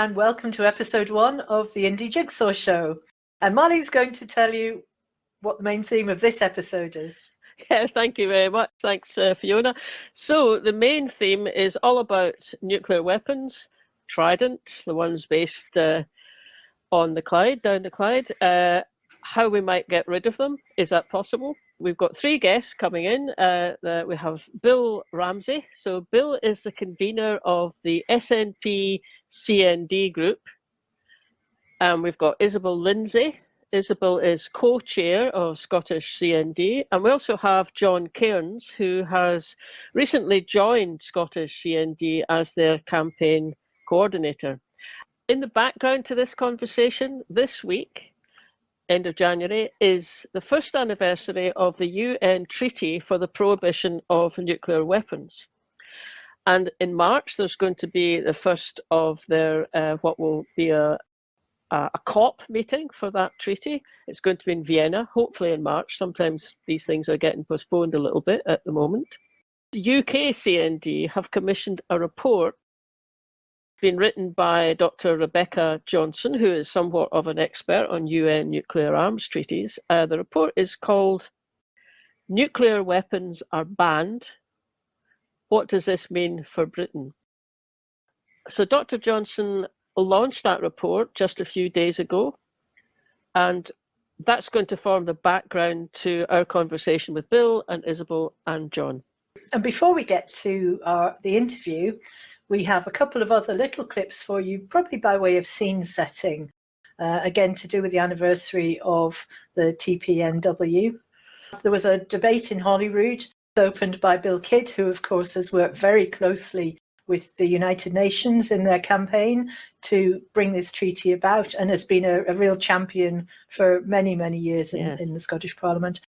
and welcome to episode 1 of the Indie Jigsaw Show. And Molly's going to tell you what the main theme of this episode is. Yeah, thank you very much. Thanks, Fiona. So the main theme is all about nuclear weapons, Trident, the ones based on the Clyde, down the Clyde, how we might get rid of them. Is that possible? We've got 3 guests coming in. We have Bill Ramsay. So Bill is the convener of the SNP CND group. And we've got Isobel Lindsay. Isobel is co-chair of Scottish CND. And we also have John Cairns, who has recently joined Scottish CND as their campaign coordinator. In the background to this conversation, this week, end of January, is the first anniversary of the UN Treaty for the Prohibition of Nuclear Weapons. And in March, there's going to be the first of their, what will be a COP meeting for that treaty. It's going to be in Vienna, hopefully in March. Sometimes these things are getting postponed a little bit at the moment. The UK CND have commissioned a report been written by Dr. Rebecca Johnson, who is somewhat of an expert on UN nuclear arms treaties. The report is called Nuclear Weapons Are Banned. What does this mean for Britain? So Dr. Johnson launched that report just a few days ago, and that's going to form the background to our conversation with Bill and Isobel and John. And before we get to the interview, we have a couple of other little clips for you, probably by way of scene setting, again to do with the anniversary of the TPNW. There was a debate in Holyrood opened by Bill Kidd, who of course has worked very closely with the United Nations in their campaign to bring this treaty about, and has been a real champion for many, many years in the Scottish Parliament.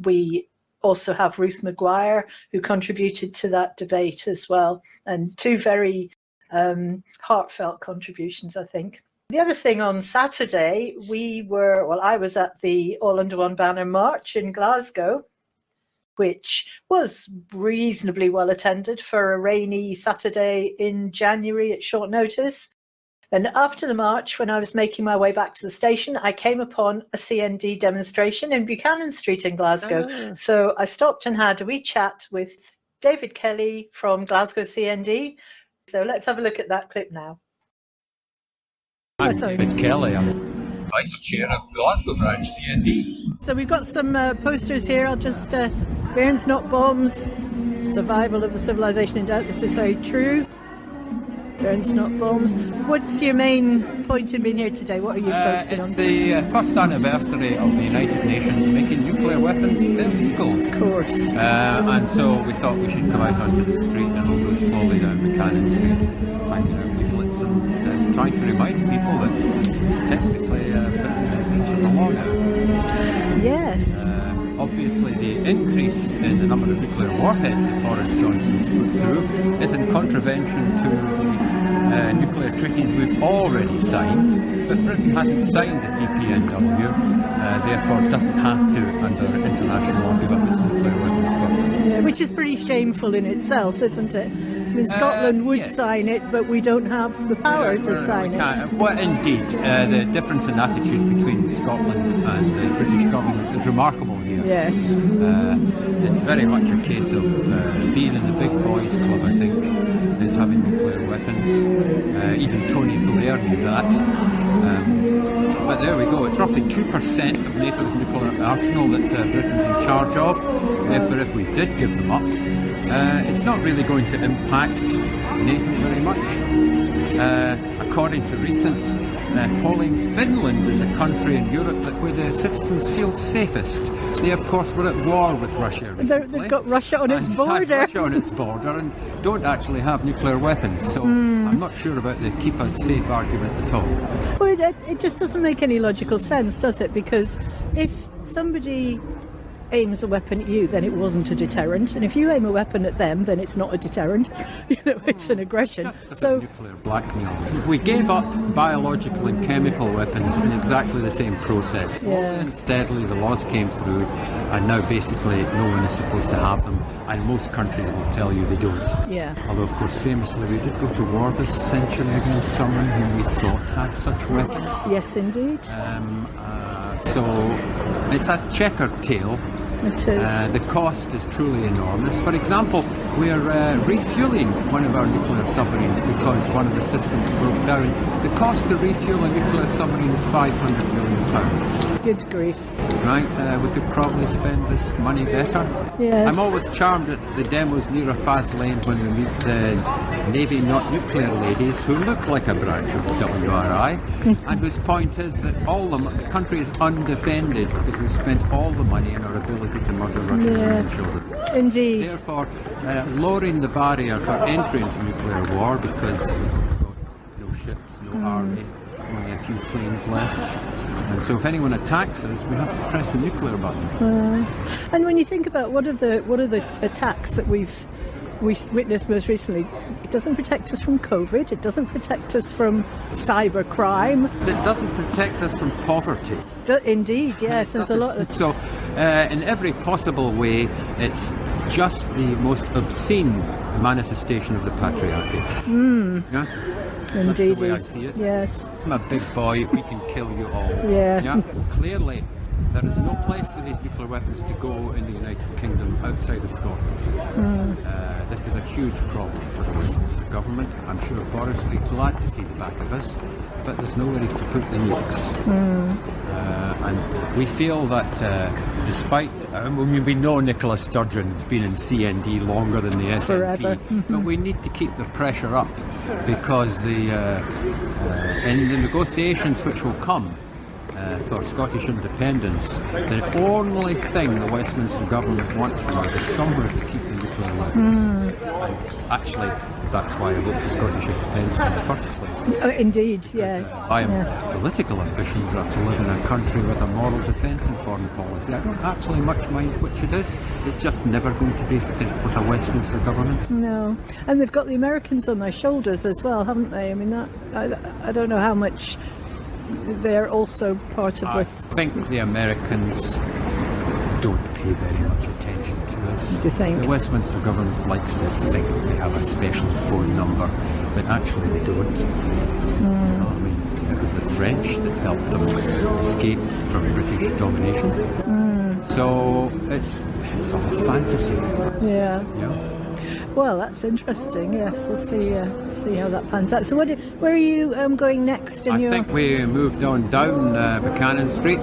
We also have Ruth Maguire, who contributed to that debate as well, and 2 very heartfelt contributions, I think. The other thing, on Saturday, I was at the All Under One Banner March in Glasgow, which was reasonably well attended for a rainy Saturday in January at short notice. And after the march, when I was making my way back to the station, I came upon a CND demonstration in Buchanan St in Glasgow. Oh. So I stopped and had a wee chat with David Kelly from Glasgow CND. So let's have a look at that clip now. I'm David Kelly. I'm Vice Chair of Glasgow Branch CND. So we've got some posters here. I'll just, Cairns not bombs, survival of the civilization in doubt. This is very true. Cairns not bombs. What's your main point in being here today? What are you focusing on? It's the first anniversary of the United Nations making nuclear weapons illegal. Of course. And so we thought we should come out onto the street, and we'll go slowly down Buchanan Street, handing out leaflets and trying to remind people that technically Britain's in breach of the law now. Yes. Obviously, the increase in the number of nuclear warheads that Boris Johnson's put through is in contravention to the nuclear treaties we've already signed, but Britain hasn't signed the TPNW, therefore doesn't have to, under international law, give up its nuclear weapons further. Yeah, which is pretty shameful in itself, isn't it? I mean, Scotland would sign it, but we don't have the power to sign it. Well, indeed, the difference in attitude between Scotland and the British government is remarkable here. Yes. It's very much a case of being in the big boys club, I think, is having nuclear weapons. Even Tony Blair knew that. But there we go. It's roughly 2% of NATO's nuclear arsenal that Britain's in charge of. Therefore, if we did give them up, it's not really going to impact NATO very much. According to recent polling, Finland is the country in Europe where the citizens feel safest. They, of course, were at war with Russia recently. They've got Russia on its border. Russia on its border and don't actually have nuclear weapons. So I'm not sure about the keep us safe argument at all. Well, it just doesn't make any logical sense, does it? Because if somebody aims a weapon at you, then it wasn't a deterrent, and if you aim a weapon at them, then it's not a deterrent. It's an aggression. So nuclear blackmail. We gave up biological and chemical weapons in exactly the same process. Slowly and steadily, the laws came through, and now basically no one is supposed to have them, and most countries will tell you they don't. Yeah. Although, of course, famously, we did go to war this century against someone whom we thought had such weapons. Yes, indeed. So it's a checkered tale. It is. The cost is truly enormous. For example, we are refuelling one of our nuclear submarines because one of the systems broke down. The cost to refuel a nuclear submarine is £500 million. Good grief. Right, we could probably spend this money better. Yes. I'm always charmed at the demos near a fast lane when we meet the Navy not nuclear ladies who look like a branch of WRI and whose point is that the country is undefended because we've spent all the money on our ability to murder Russian women and children. Indeed. Therefore, lowering the barrier for entry into nuclear war because we've got no ships, no army, only a few planes left. And so if anyone attacks us, we have to press the nuclear button. And when you think about what are the attacks that we've witnessed most recently, it doesn't protect us from COVID, it doesn't protect us from cyber crime. It doesn't protect us from poverty. Indeed, yes, there's a lot of... So, in every possible way, it's just the most obscene manifestation of the patriarchy. Yeah? Indeed. That's the way I see it. Yes. I'm a big boy, we can kill you all. Yeah. Clearly, there is no place for these nuclear weapons to go in the United Kingdom outside of Scotland. This is a huge problem for the Westminster government. I'm sure Boris will be glad to see the back of us, but there's nowhere to put the nukes. And we feel that despite, we know Nicola Sturgeon's been in CND longer than the SNP, forever. But we need to keep the pressure up because in the negotiations which will come for Scottish independence, the only thing the Westminster government wants from us is somewhere to keep the nuclear weapons. And actually, that's why I vote for Scottish independence in the first place. Indeed, yes. My political ambitions are to live in a country with a moral defence and foreign policy. I don't actually much mind which it is. It's just never going to be with a Westminster government. No. And they've got the Americans on their shoulders as well, haven't they? I mean, I don't know how much they're also part of I think the Americans don't pay very much attention to us. Do you think? The Westminster government likes to think they have a special phone number, but actually they don't. I mean, it was the French that helped them escape from British domination. So it's all a fantasy. Yeah. Yeah. Well, that's interesting. Yes, we'll see how that pans out. So, where are you going next? I think we moved on down Buchanan Street.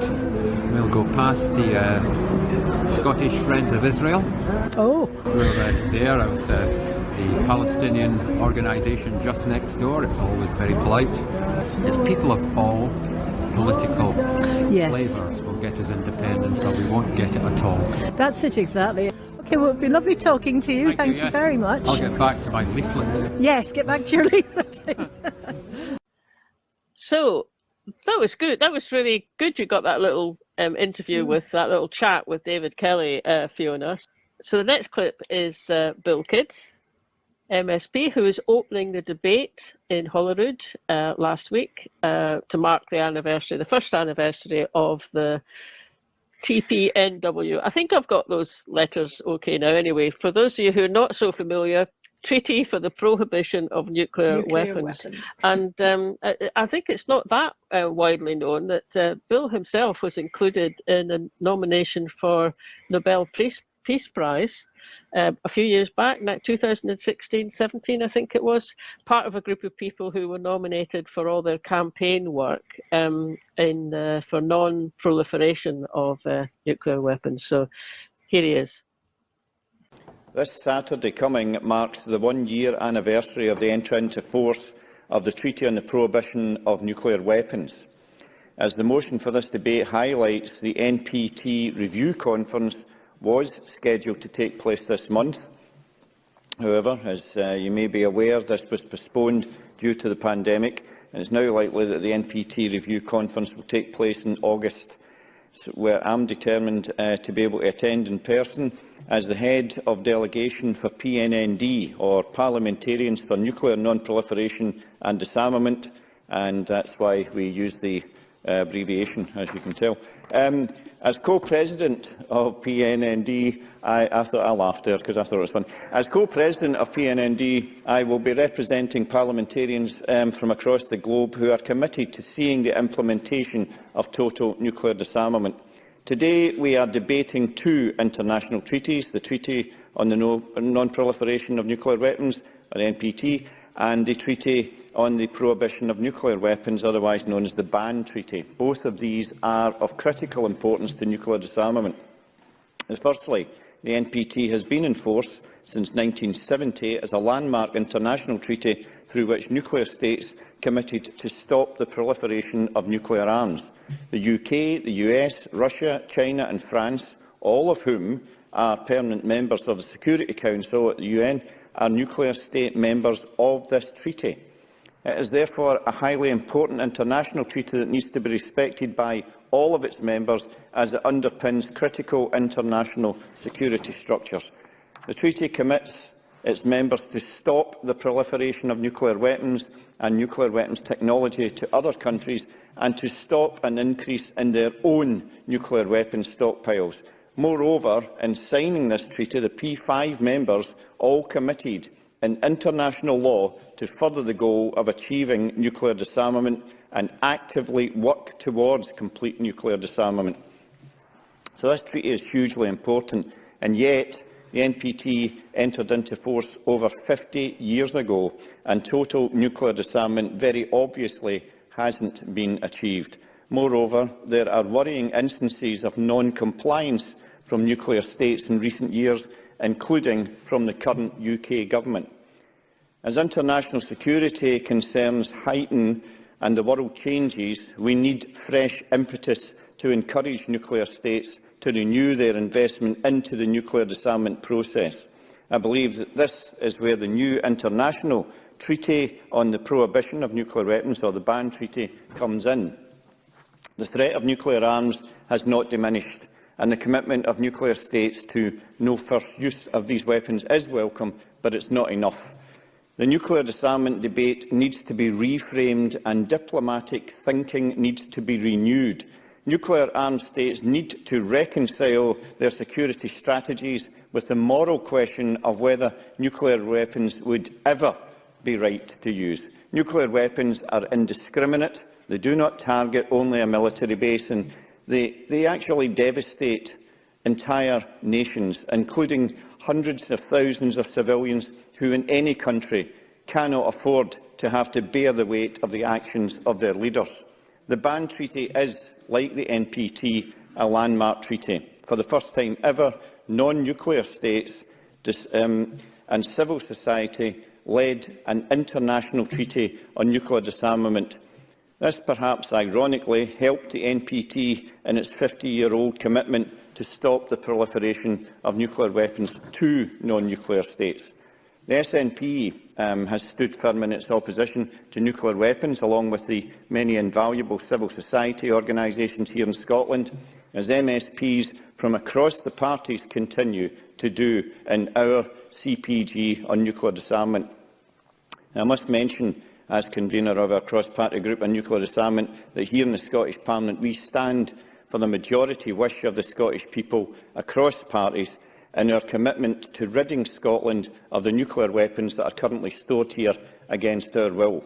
We'll go past the Scottish Friends of Israel. Oh. We're there with the Palestinian organisation just next door. It's always very polite. It's people of all political flavours will get us independence, or we won't get it at all. That's it, exactly. Okay, well, it'd be lovely talking to you. Thank you very much. I'll get back to my leaflet. Yes, get back to your leaflet. So that was good. That was really good. You got that little interview with that little chat with David Kelly, Fiona. So the next clip is Bill Kidd, MSP, who is opening the debate in Holyrood last week to mark the first anniversary of the TPNW. I think I've got those letters okay now. Anyway, for those of you who are not so familiar, Treaty for the Prohibition of Nuclear Weapons. And I think it's not that widely known that Bill himself was included in a nomination for Nobel Peace Prize a few years back, 2016-17, I think it was, part of a group of people who were nominated for all their campaign work for non-proliferation of nuclear weapons. So here he is. This Saturday coming marks the one-year anniversary of the entry into force of the Treaty on the Prohibition of Nuclear Weapons. As the motion for this debate highlights, the NPT Review Conference was scheduled to take place this month. However, as you may be aware, this was postponed due to the pandemic, and it is now likely that the NPT Review Conference will take place in August where I am determined to be able to attend in person as the head of delegation for PNND, or Parliamentarians for Nuclear Non-Proliferation and Disarmament, and that's why we use the abbreviation, as you can tell. As co-president of PNND, I thought I laughed there because I thought it was fun. As co-president of PNND, I will be representing parliamentarians from across the globe who are committed to seeing the implementation of total nuclear disarmament. Today, we are debating two international treaties, the Treaty on the Non-Proliferation of Nuclear Weapons, or NPT, and the Treaty on the Prohibition of Nuclear Weapons, otherwise known as the Ban Treaty. Both of these are of critical importance to nuclear disarmament. Firstly, the NPT has been in force since 1970 as a landmark international treaty through which nuclear states committed to stop the proliferation of nuclear arms. The UK, the US, Russia, China and France, all of whom are permanent members of the Security Council at the UN, are nuclear state members of this treaty. It is therefore a highly important international treaty that needs to be respected by all of its members, as it underpins critical international security structures. The treaty commits its members to stop the proliferation of nuclear weapons and nuclear weapons technology to other countries, and to stop an increase in their own nuclear weapons stockpiles. Moreover, in signing this treaty, the P5 members all committed in international law to further the goal of achieving nuclear disarmament and actively work towards complete nuclear disarmament. So this treaty is hugely important, and yet the NPT entered into force over 50 years ago, and total nuclear disarmament very obviously hasn't been achieved. Moreover, there are worrying instances of non-compliance from nuclear states in recent years, including from the current UK government. As international security concerns heighten and the world changes, we need fresh impetus to encourage nuclear states to renew their investment into the nuclear disarmament process. I believe that this is where the new international Treaty on the Prohibition of Nuclear Weapons, or the Ban Treaty, comes in. The threat of nuclear arms has not diminished, and the commitment of nuclear states to no first use of these weapons is welcome, but it's not enough. The nuclear disarmament debate needs to be reframed, and diplomatic thinking needs to be renewed. Nuclear armed states need to reconcile their security strategies with the moral question of whether nuclear weapons would ever be right to use. Nuclear weapons are indiscriminate. They do not target only a military base, and they actually devastate entire nations, including hundreds of thousands of civilians who in any country cannot afford to have to bear the weight of the actions of their leaders. The Ban Treaty is, like the NPT, a landmark treaty. For the first time ever, non-nuclear states and civil society led an international treaty on nuclear disarmament. This, perhaps ironically, helped the NPT in its 50-year-old commitment to stop the proliferation of nuclear weapons to non-nuclear states. The SNP has stood firm in its opposition to nuclear weapons, along with the many invaluable civil society organisations here in Scotland, as MSPs from across the parties continue to do in our CPG on nuclear disarmament. I must mention, as convener of our cross-party group on nuclear disarmament, that here in the Scottish Parliament we stand for the majority wish of the Scottish people across parties in our commitment to ridding Scotland of the nuclear weapons that are currently stored here against our will.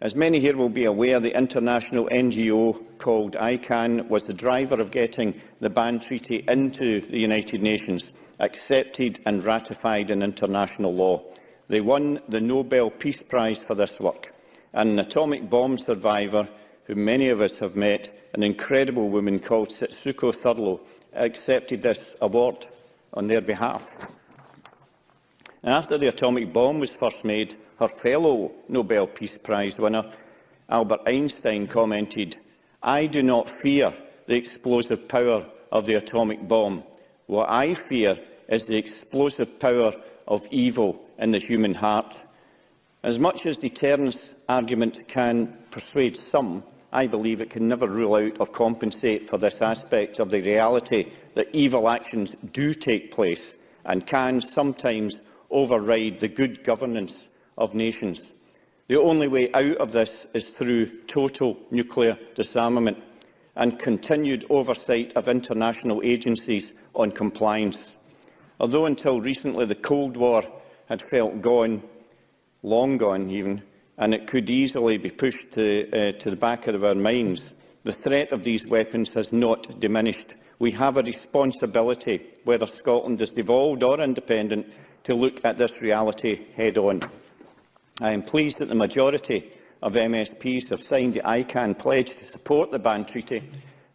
As many here will be aware, the international NGO called ICANN was the driver of getting the Ban Treaty into the United Nations, accepted and ratified in international law. They won the Nobel Peace Prize for this work, and an atomic bomb survivor, who many of us have met, an incredible woman called Setsuko Thurlow, accepted this award on their behalf. After the atomic bomb was first made, her fellow Nobel Peace Prize winner, Albert Einstein, commented, "I do not fear the explosive power of the atomic bomb. What I fear is the explosive power of evil in the human heart." As much as deterrence argument can persuade some, I believe it can never rule out or compensate for this aspect of the reality that evil actions do take place and can sometimes override the good governance of nations. The only way out of this is through total nuclear disarmament and continued oversight of international agencies on compliance. Although until recently the Cold War had felt gone, long gone even, and it could easily be pushed to the back of our minds, the threat of these weapons has not diminished. We have a responsibility, whether Scotland is devolved or independent, to look at this reality head-on. I am pleased that the majority of MSPs have signed the ICAN pledge to support the ban treaty,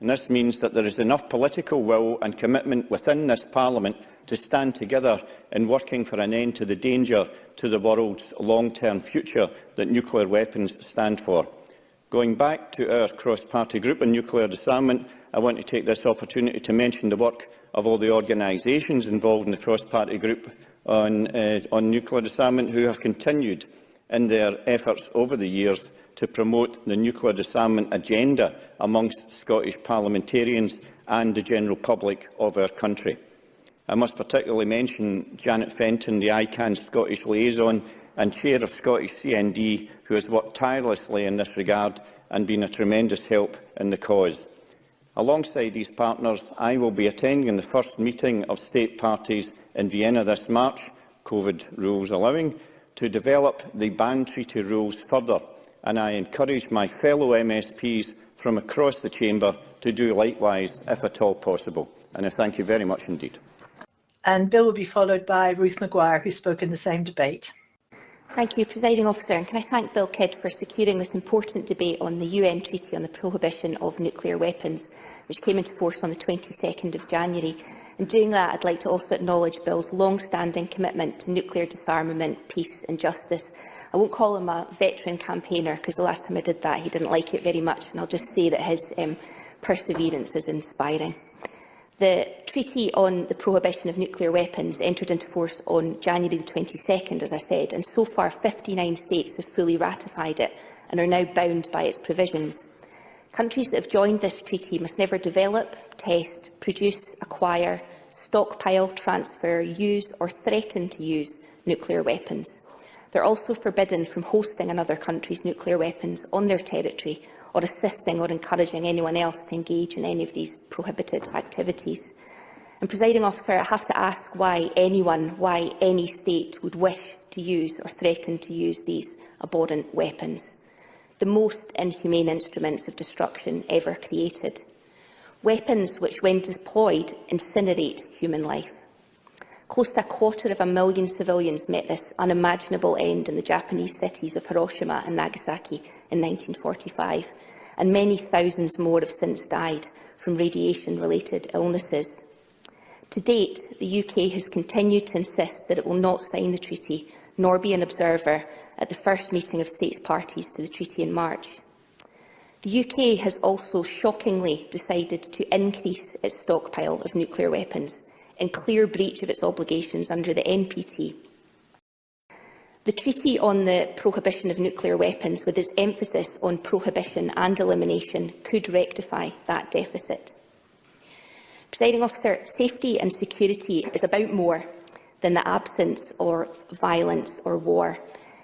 and this means that there is enough political will and commitment within this Parliament to stand together in working for an end to the danger to the world's long-term future that nuclear weapons stand for. Going back to our cross-party group on nuclear disarmament, I want to take this opportunity to mention the work of all the organisations involved in the cross-party group on nuclear disarmament who have continued in their efforts over the years to promote the nuclear disarmament agenda amongst Scottish parliamentarians and the general public of our country. I must particularly mention Janet Fenton, the ICAN Scottish liaison and chair of Scottish CND, who has worked tirelessly in this regard and been a tremendous help in the cause. Alongside these partners, I will be attending the first meeting of state parties in Vienna this March, COVID rules allowing, to develop the ban treaty rules further, and I encourage my fellow MSPs from across the chamber to do likewise, if at all possible. And I thank you very much indeed. And Bill will be followed by Ruth Maguire, who spoke in the same debate. Thank you, Presiding Officer. And can I thank Bill Kidd for securing this important debate on the UN Treaty on the Prohibition of Nuclear Weapons, which came into force on the 22nd of January. In doing that, I'd like to also acknowledge Bill's long-standing commitment to nuclear disarmament, peace and justice. I won't call him a veteran campaigner, because the last time I did that he didn't like it very much, and I'll just say that his perseverance is inspiring. The Treaty on the Prohibition of Nuclear Weapons entered into force on January the 22nd, as I said, and so far 59 states have fully ratified it and are now bound by its provisions. Countries that have joined this treaty must never develop, test, produce, acquire, stockpile, transfer, use or threaten to use nuclear weapons. They are also forbidden from hosting another country's nuclear weapons on their territory or assisting or encouraging anyone else to engage in any of these prohibited activities. And, Presiding Officer, I have to ask why any state would wish to use or threaten to use these abhorrent weapons, the most inhumane instruments of destruction ever created. Weapons which, when deployed, incinerate human life. Close to 250,000 civilians met this unimaginable end in the Japanese cities of Hiroshima and Nagasaki in 1945, and many thousands more have since died from radiation-related illnesses. To date, the UK has continued to insist that it will not sign the treaty, nor be an observer at the first meeting of states parties to the treaty in March. The UK has also shockingly decided to increase its stockpile of nuclear weapons, in clear breach of its obligations under the NPT. The Treaty on the Prohibition of Nuclear Weapons, with its emphasis on prohibition and elimination, could rectify that deficit. Presiding Officer, safety and security is about more than the absence of violence or war.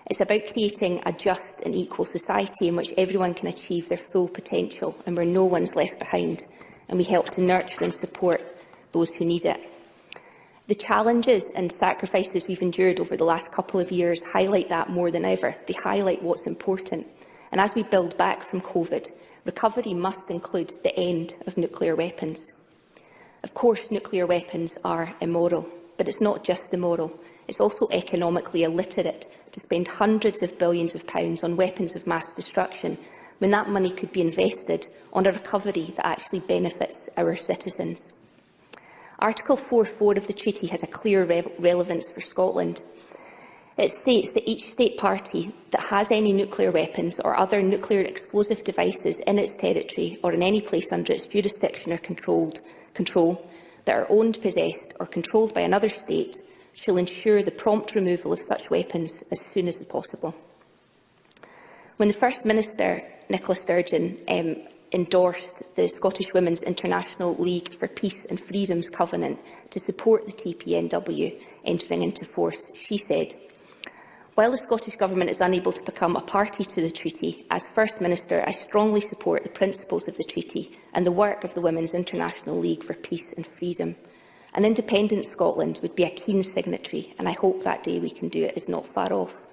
It's about creating a just and equal society in which everyone can achieve their full potential and where no one's left behind, and we help to nurture and support those who need it. The challenges and sacrifices we've endured over the last couple of years highlight that more than ever. They highlight what's important. And as we build back from COVID, recovery must include the end of nuclear weapons. Of course, nuclear weapons are immoral, but it's not just immoral. It's also economically illiterate to spend hundreds of billions of pounds on weapons of mass destruction when that money could be invested on a recovery that actually benefits our citizens. Article 4.4 of the treaty has a clear relevance for Scotland. It states that each state party that has any nuclear weapons or other nuclear explosive devices in its territory or in any place under its jurisdiction or control that are owned, possessed or controlled by another state shall ensure the prompt removal of such weapons as soon as possible. When the First Minister Nicola Sturgeon endorsed the Scottish Women's International League for Peace and Freedom's Covenant to support the TPNW entering into force, she said, "While the Scottish Government is unable to become a party to the treaty, as First Minister I strongly support the principles of the treaty and the work of the Women's International League for Peace and Freedom. An independent Scotland would be a keen signatory, and I hope that day we can do it is not far off."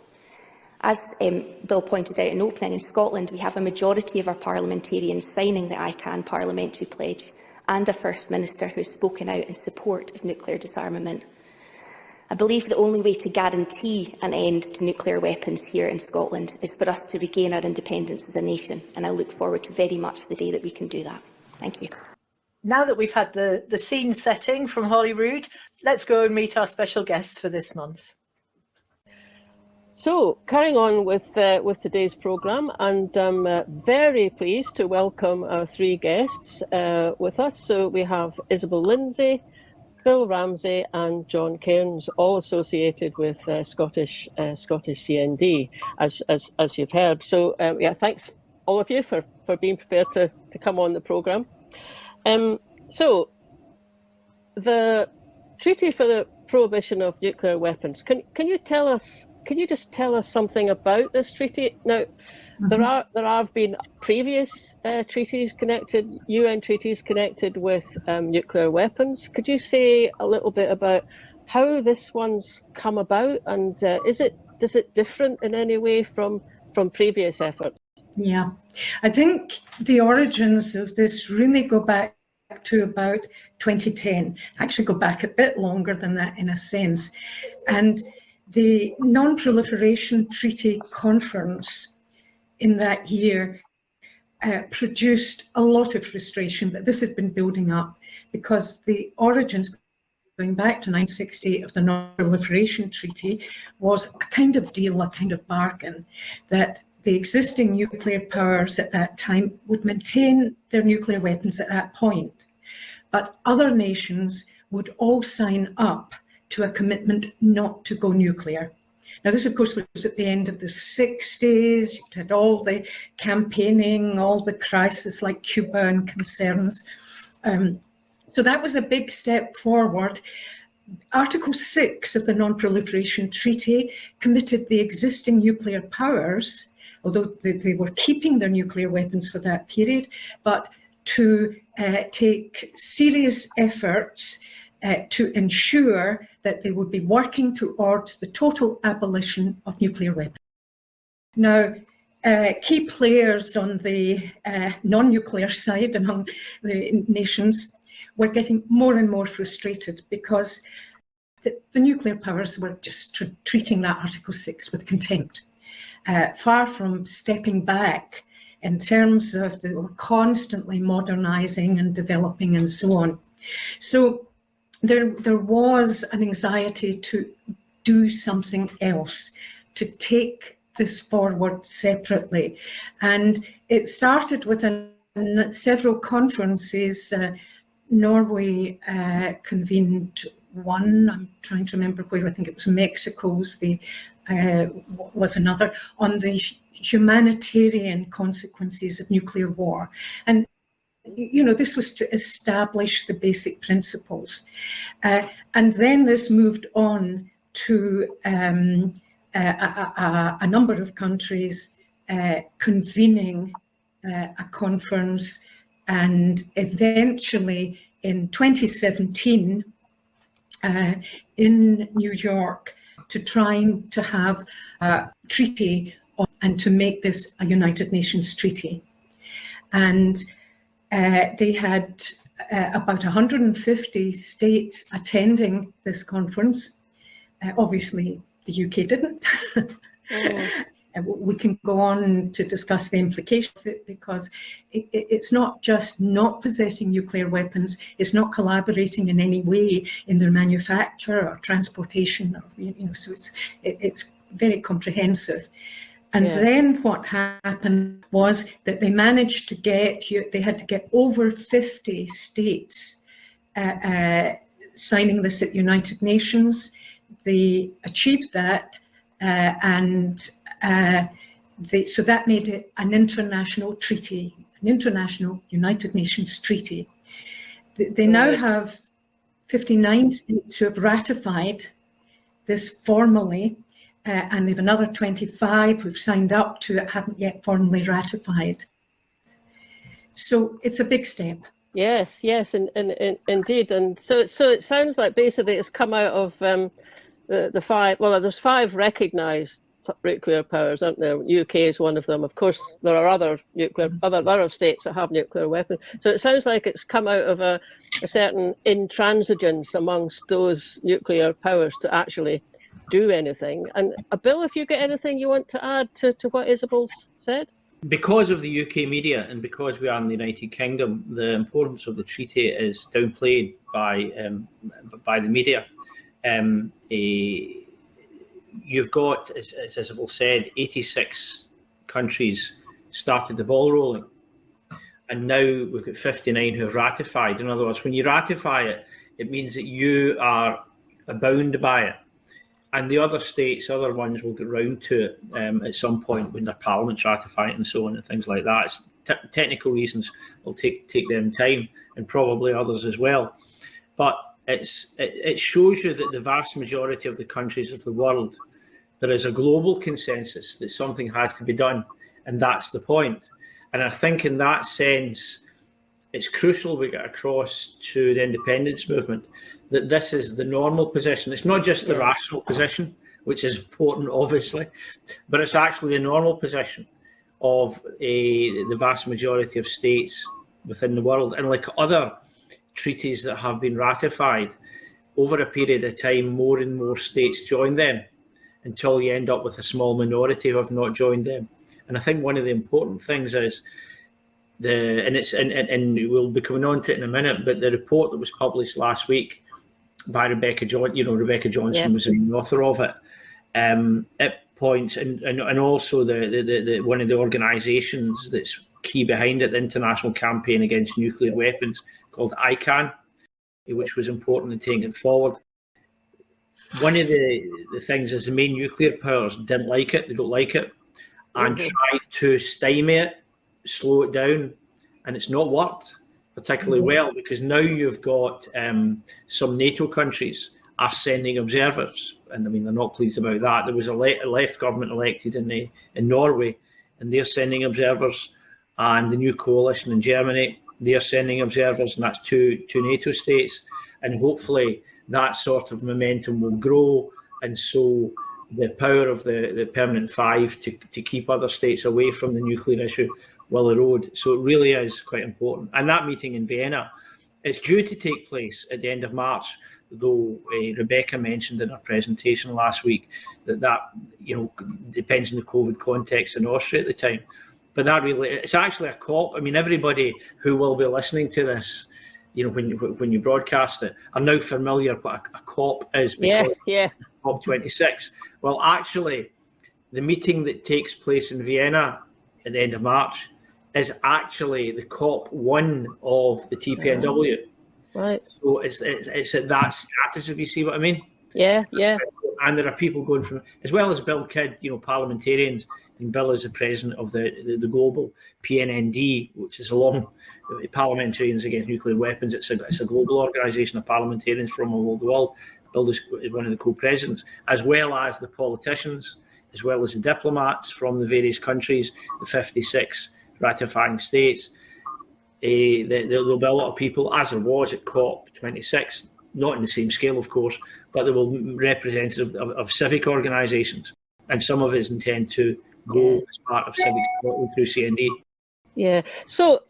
As Bill pointed out in opening, in Scotland we have a majority of our parliamentarians signing the ICAN Parliamentary Pledge and a First Minister who has spoken out in support of nuclear disarmament. I believe the only way to guarantee an end to nuclear weapons here in Scotland is for us to regain our independence as a nation, and I look forward to very much the day that we can do that. Thank you. Now that we've had the scene setting from Holyrood, let's go and meet our special guests for this month. So, carrying on with today's programme, and I'm very pleased to welcome our three guests with us. So we have Isobel Lindsay, Bill Ramsay and John Cairns, all associated with Scottish CND, as you've heard. So yeah, thanks all of you for being prepared to come on the programme. So the Treaty for the Prohibition of Nuclear Weapons. Can you tell us? Can you just tell us something about this treaty? Now, there have been previous treaties connected, UN treaties connected with nuclear weapons. Could you say a little bit about how this one's come about, and does it different in any way from previous efforts? Yeah, I think the origins of this really go back to about 2010, actually go back a bit longer than that in a sense. And the Non-Proliferation Treaty Conference in that year produced a lot of frustration, but this had been building up because the origins going back to 1960 of the Non-Proliferation Treaty was a kind of deal, a kind of bargain, that the existing nuclear powers at that time would maintain their nuclear weapons at that point, but other nations would all sign up to a commitment not to go nuclear. Now, this, of course, was at the end of the 60s. You had all the campaigning, all the crisis like Cuba and concerns. So that was a big step forward. Article 6 of the Non-Proliferation Treaty committed the existing nuclear powers, although they were keeping their nuclear weapons for that period, but to take serious efforts to ensure that they would be working towards the total abolition of nuclear weapons. Now, key players on the non-nuclear side among the nations were getting more and more frustrated because the nuclear powers were just treating that Article 6 with contempt, far from stepping back in terms of they were constantly modernising and developing and so on. So there was an anxiety to do something else, to take this forward separately. And it started with several conferences. Norway convened one, I'm trying to remember where, I think it was Mexico's, was another, on the humanitarian consequences of nuclear war. And you know, this was to establish the basic principles. And then this moved on to a number of countries convening a conference, and eventually in 2017 in New York to trying to have a treaty and to make this a United Nations treaty. And they had about 150 states attending this conference. Obviously, the UK didn't. We can go on to discuss the implications of it, because it's not just not possessing nuclear weapons, it's not collaborating in any way in their manufacture or transportation, or, so it's very comprehensive. And then what happened was that they managed to they had to get over 50 states signing this at United Nations. They achieved that, and So that made it an international treaty, an international United Nations treaty. They now have 59 states who have ratified this formally, and they have another 25 who've signed up to it, haven't yet formally ratified. So it's a big step. Yes, and indeed. And so it sounds like basically it's come out of the five, well, there's 5 recognised nuclear powers, aren't there? UK is one of them. Of course, there are other states that have nuclear weapons. So it sounds like it's come out of a certain intransigence amongst those nuclear powers to actually do anything. And Bill, if you get anything you want to add to what Isobel's said? Because of the UK media and because we are in the United Kingdom, the importance of the treaty is downplayed by the media. You've got, as Isobel said, 86 countries started the ball rolling, and now we've got 59 who have ratified. In other words, when you ratify it, it means that you are bound by it. And the other states, other ones, will get round to it at some point when their parliaments ratify it and so on and things like that. It's technical reasons will take them time, and probably others as well. But it shows you that the vast majority of the countries of the world, there is a global consensus that something has to be done, and that's the point. And I think in that sense, it's crucial we get across to the independence movement that this is the normal position. It's not just the rational position, which is important, obviously, but it's actually the normal position of the vast majority of states within the world. And like other treaties that have been ratified, over a period of time, more and more states join them until you end up with a small minority who have not joined them. And I think one of the important things is and we'll be coming on to it in a minute, but the report that was published last week by Rebecca Johnson was the author of it. It points, and also the one of the organisations that's key behind it, the International Campaign Against Nuclear Weapons, called ICAN, which was important in taking it forward. One of the things is the main nuclear powers didn't like it, they don't like it, and tried to stymie it, slow it down, and it's not worked particularly well, because now you've got some NATO countries are sending observers, and I mean they're not pleased about that. There was a left government elected in Norway, and they're sending observers, and the new coalition in Germany, they're sending observers, and that's two NATO states, and hopefully that sort of momentum will grow, and so the power of the Permanent Five to keep other states away from the nuclear issue will erode. So it really is quite important. And that meeting in Vienna, it's due to take place at the end of March, though Rebecca mentioned in her presentation last week that depends on the COVID context in Austria at the time. But that really, it's actually a COP. I mean, everybody who will be listening to this, when you broadcast it, are now familiar what a COP is, because COP26. Well, actually, the meeting that takes place in Vienna at the end of March is actually the COP1 of the TPNW. Right. So it's at that status, if you see what I mean. Yeah. And there are people going from, as well as Bill Kidd, parliamentarians, and Bill is the president of the global PNND, which is along Parliamentarians Against Nuclear Weapons. It's a global organisation of parliamentarians from all over the world. Bill is one of the co-presidents, as well as the politicians, as well as the diplomats from the various countries, the 56 ratifying states. There'll be a lot of people, as there was at COP26, not in the same scale, of course, but there will be representatives of civic organisations, and some of us intend to go as part of civic Scotland through CND. Yeah. So,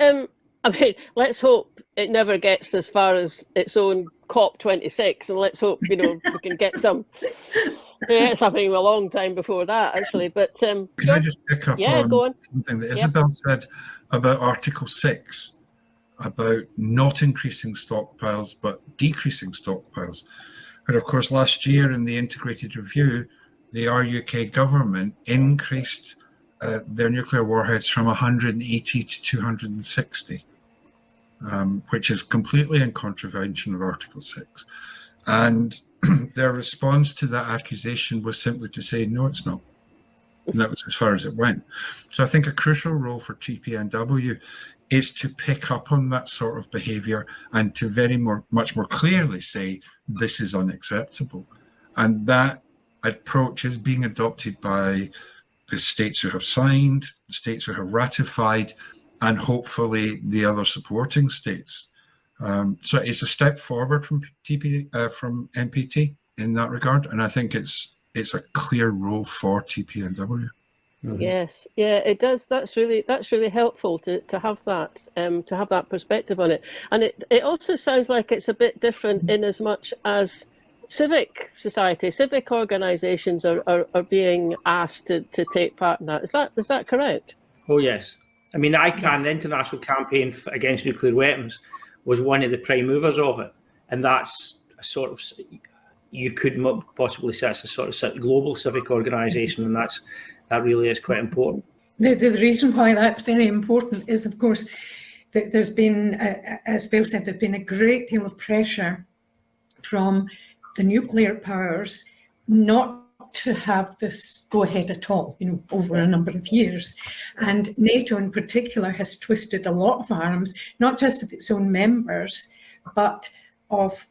let's hope it never gets as far as its own COP26, and let's hope we can get some. It's happening a long time before that, actually. But can I just pick up on something that Isobel said about Article 6, about not increasing stockpiles but decreasing stockpiles? But of course, last year in the integrated review, the RUK government increased their nuclear warheads from 180 to 260, which is completely in contravention of Article 6. And their response to that accusation was simply to say, no, it's not. And that was as far as it went. So I think a crucial role for TPNW is to pick up on that sort of behaviour and to much more clearly say this is unacceptable. And that approach is being adopted by the states who have signed, the states who have ratified, and hopefully the other supporting states. So it's a step forward from NPT in that regard, and I think it's a clear role for TPNW. Mm-hmm. Yes, yeah, it does. That's really helpful to have that perspective on it, and it also sounds like it's a bit different in as much as civic society, civic organisations are being asked to take part in that. Is that correct? Oh yes. I mean, ICAN, the International Campaign Against Nuclear Weapons, was one of the prime movers of it, and that's a sort of, you could possibly say it's a sort of global civic organisation, and that really is quite important. The reason why that's very important is, of course, that there's been, as Bill said, there's been a great deal of pressure from the nuclear powers not to have this go ahead at all, over a number of years. And NATO in particular has twisted a lot of arms, not just of its own members, but of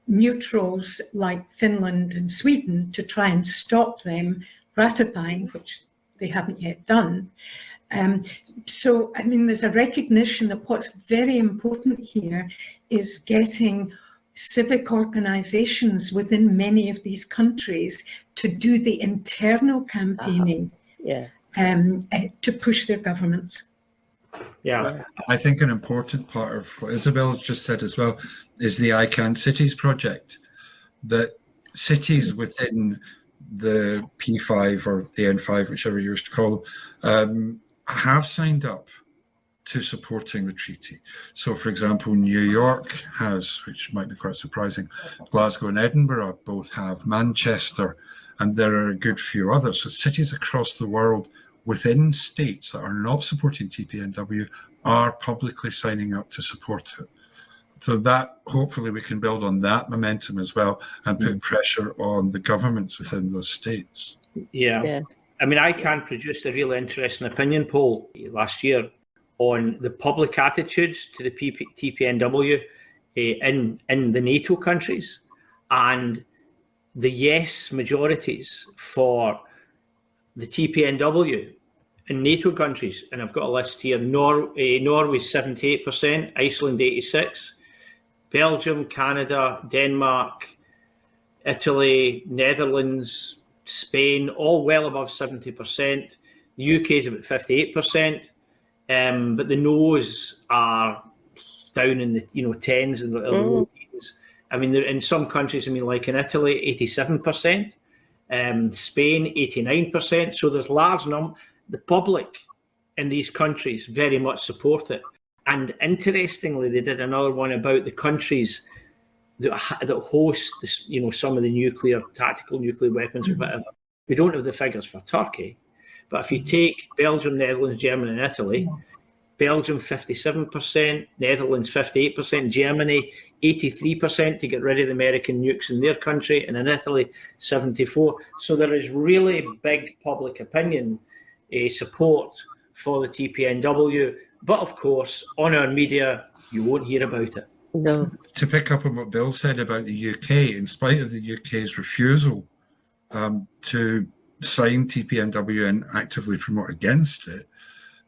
neutrals like Finland and Sweden to try and stop them ratifying, which they haven't yet done. So, I mean, there's a recognition that what's very important here is getting civic organisations within many of these countries to do the internal campaigning to push their governments. Yeah, I think an important part of what Isobel has just said as well is the ICAN Cities project, that cities within the P5 or the N5, whichever you wish to call them, have signed up to supporting the treaty. So, for example, New York has, which might be quite surprising, Glasgow and Edinburgh both have, Manchester, and there are a good few others. So cities across the world within states that are not supporting TPNW are publicly signing up to support it. So that, hopefully we can build on that momentum as well and put pressure on the governments within those states. Yeah. I mean, ICAN produced a real interesting opinion poll last year on the public attitudes to the TPNW in the NATO countries, and the yes majorities for the TPNW in NATO countries. And I've got a list here: Norway 78%, Iceland 86%, Belgium, Canada, Denmark, Italy, Netherlands, Spain, all well above 70%. The UK is about 58%. But the no's are down in the tens and the low teens. I mean, in some countries, like in Italy, 87%, Spain, 89%. So there's large number. The public in these countries very much support it. And interestingly, they did another one about the countries that host this, some of the tactical nuclear weapons or whatever. We don't have the figures for Turkey. But if you take Belgium, Netherlands, Germany, and Italy, Belgium 57%, Netherlands 58%, Germany 83% to get rid of the American nukes in their country, and in Italy 74%. So there is really big public opinion support for the TPNW. But of course, on our media, you won't hear about it. No. To pick up on what Bill said about the UK, in spite of the UK's refusal to sign TPNW and actively promote against it,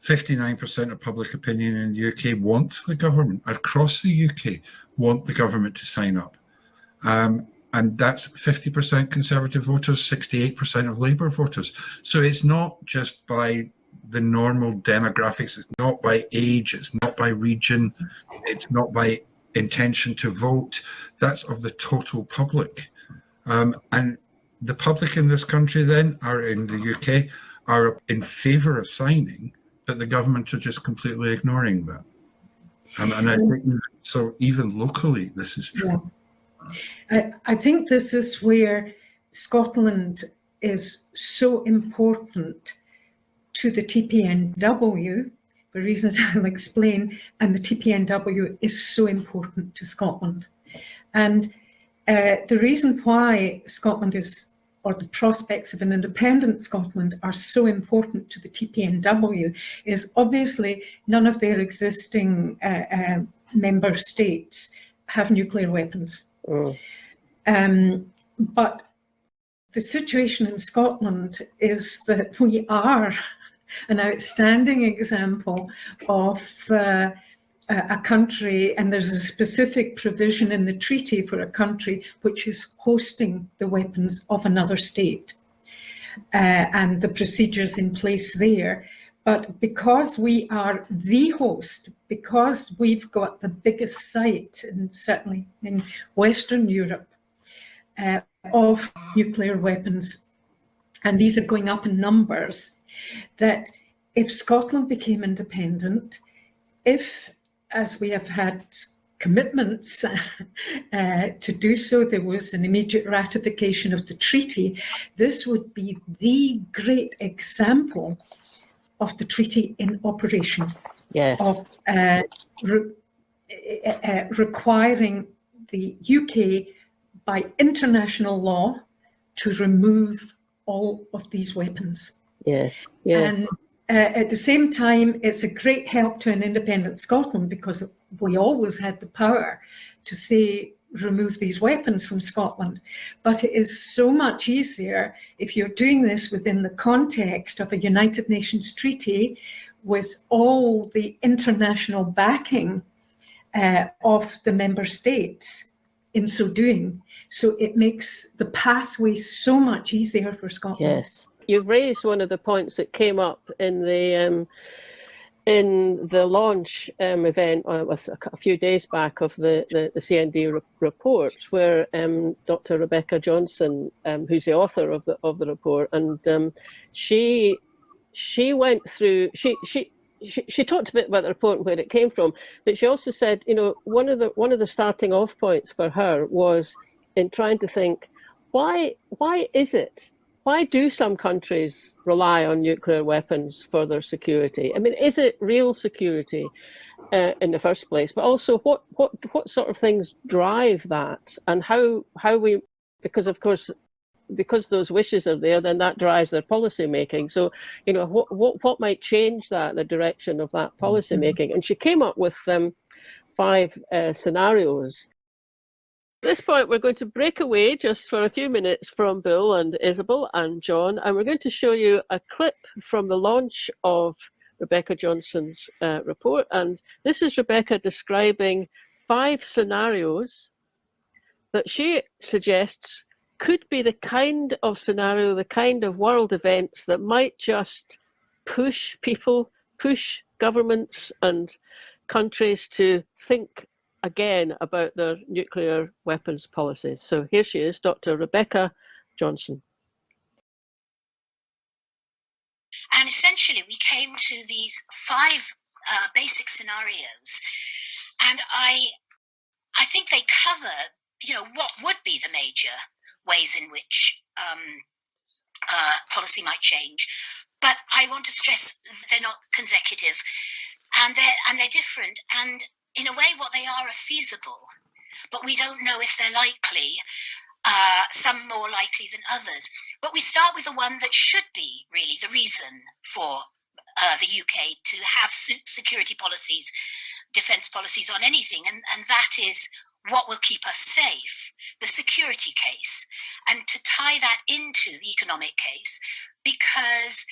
59% of public opinion in the UK want the government, across the UK, want the government to sign up. And that's 50% Conservative voters, 68% of Labour voters. So it's not just by the normal demographics, it's not by age, it's not by region, it's not by intention to vote. That's of the total public. And the public in this country then, are in the UK, are in favour of signing, but the government are just completely ignoring that. And I think, so even locally, this is true. Yeah. I think this is where Scotland is so important to the TPNW, for reasons I'll explain, and the TPNW is so important to Scotland. And the reason why Scotland is or the prospects of an independent Scotland are so important to the TPNW is obviously none of their existing member states have nuclear weapons. But the situation in Scotland is that we are an outstanding example of a country, and there's a specific provision in the treaty for a country which is hosting the weapons of another state, and the procedures in place there. But because we are the host, because we've got the biggest site, and certainly in Western Europe, of nuclear weapons, and these are going up in numbers, that if Scotland became independent, if, as we have had commitments to do so, there was an immediate ratification of the treaty, this would be the great example of the treaty in operation, of requiring the UK by international law to remove all of these weapons. And at the same time, it's a great help to an independent Scotland, because we always had the power to say, remove these weapons from Scotland. But it is so much easier if you're doing this within the context of a United Nations treaty with all the international backing of the member states in so doing. So it makes the pathway so much easier for Scotland. Yes. You've raised one of the points that came up in the launch event with a few days back of the CND report, where Dr. Rebecca Johnson, who's the author of the report, and she went through, she talked a bit about the report and where it came from, but she also said, you know, one of the starting off points for her was in trying to think, why do some countries rely on nuclear weapons for their security? I mean, is it real security in the first place? But also, what sort of things drive that, and how we, because of course, because those wishes are there, then that drives their policy making. So, you know, what might change that, the direction of that policy making? And she came up with 5 scenarios. At this point, we're going to break away just for a few minutes from Bill and Isobel and John, and we're going to show you a clip from the launch of Rebecca Johnson's report. And this is Rebecca describing 5 scenarios that she suggests could be the kind of scenario, the kind of world events that might just push people, push governments and countries to think again about their nuclear weapons policies. So here she is, Dr. Rebecca Johnson. And essentially, we came to these 5 basic scenarios, and I think they cover, you know, what would be the major ways in which policy might change. But I want to stress they're not consecutive, and they're different, and in a way, what they are feasible, but we don't know if they're likely, some more likely than others. But we start with the one that should be really the reason for the UK to have security policies, defence policies on anything, and that is what will keep us safe, the security case, and to tie that into the economic case, because,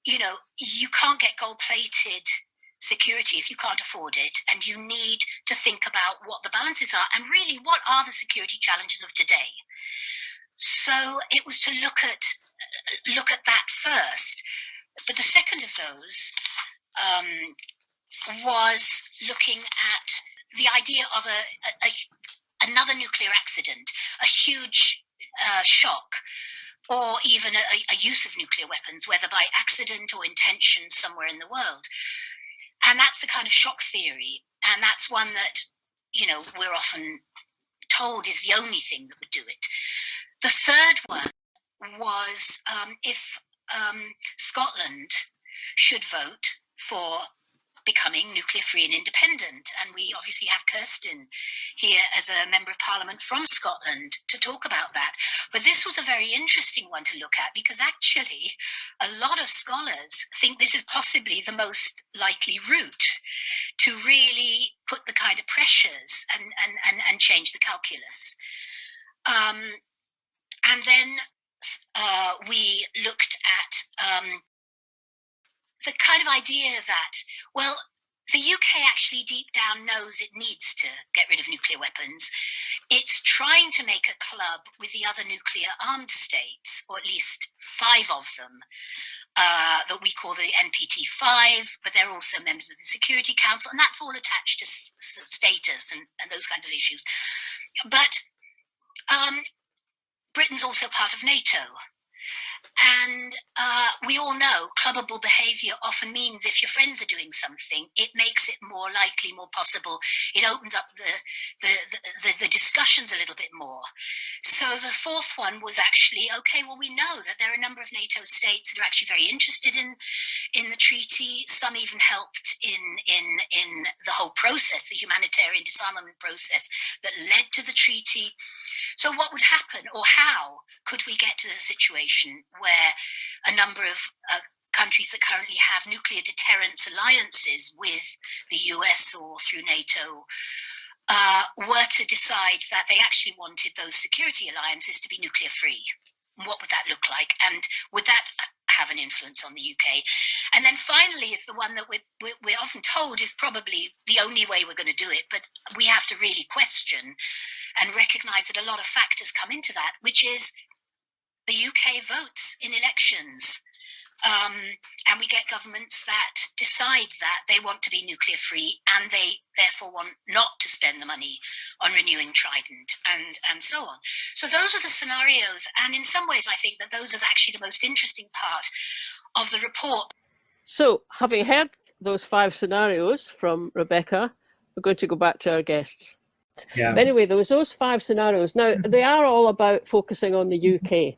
you know, you can't get gold-plated security if you can't afford it, and you need to think about what the balances are and really what are the security challenges of today. So it was to look at that first. But the second of those was looking at the idea of another nuclear accident, a huge shock, or even a use of nuclear weapons, whether by accident or intention somewhere in the world. And that's the kind of shock theory, and that's one that, you know, we're often told is the only thing that would do it. The third one was if Scotland should vote for becoming nuclear-free and independent. And we obviously have Kirsten here as a Member of Parliament from Scotland to talk about that. But this was a very interesting one to look at, because actually a lot of scholars think this is possibly the most likely route to really put the kind of pressures and change the calculus. And then we looked at the kind of idea that, well, the UK actually deep down knows it needs to get rid of nuclear weapons. It's trying to make a club with the other nuclear armed states, or at least 5 of them, that we call the NPT5, but they're also members of the Security Council, and that's all attached to status and those kinds of issues. But Britain's also part of NATO. And we all know clubbable behaviour often means if your friends are doing something, it makes it more likely, more possible. It opens up the discussions a little bit more. So the 4th one was actually, okay, well, we know that there are a number of NATO states that are actually very interested in the treaty. Some even helped in the whole process, the humanitarian disarmament process that led to the treaty. So what would happen, or how could we get to the situation where a number of countries that currently have nuclear deterrence alliances with the US or through NATO were to decide that they actually wanted those security alliances to be nuclear free? What would that look like? And would that have an influence on the UK? And then finally is the one that we're often told is probably the only way we're going to do it, but we have to really question and recognise that a lot of factors come into that, which is the UK votes in elections. And we get governments that decide that they want to be nuclear free, and they therefore want not to spend the money on renewing Trident and so on. So those are the scenarios. And in some ways, I think that those are actually the most interesting part of the report. So having heard those 5 scenarios from Rebecca, we're going to go back to our guests. Yeah. But anyway, there was those 5 scenarios. Now, they are all about focusing on the UK.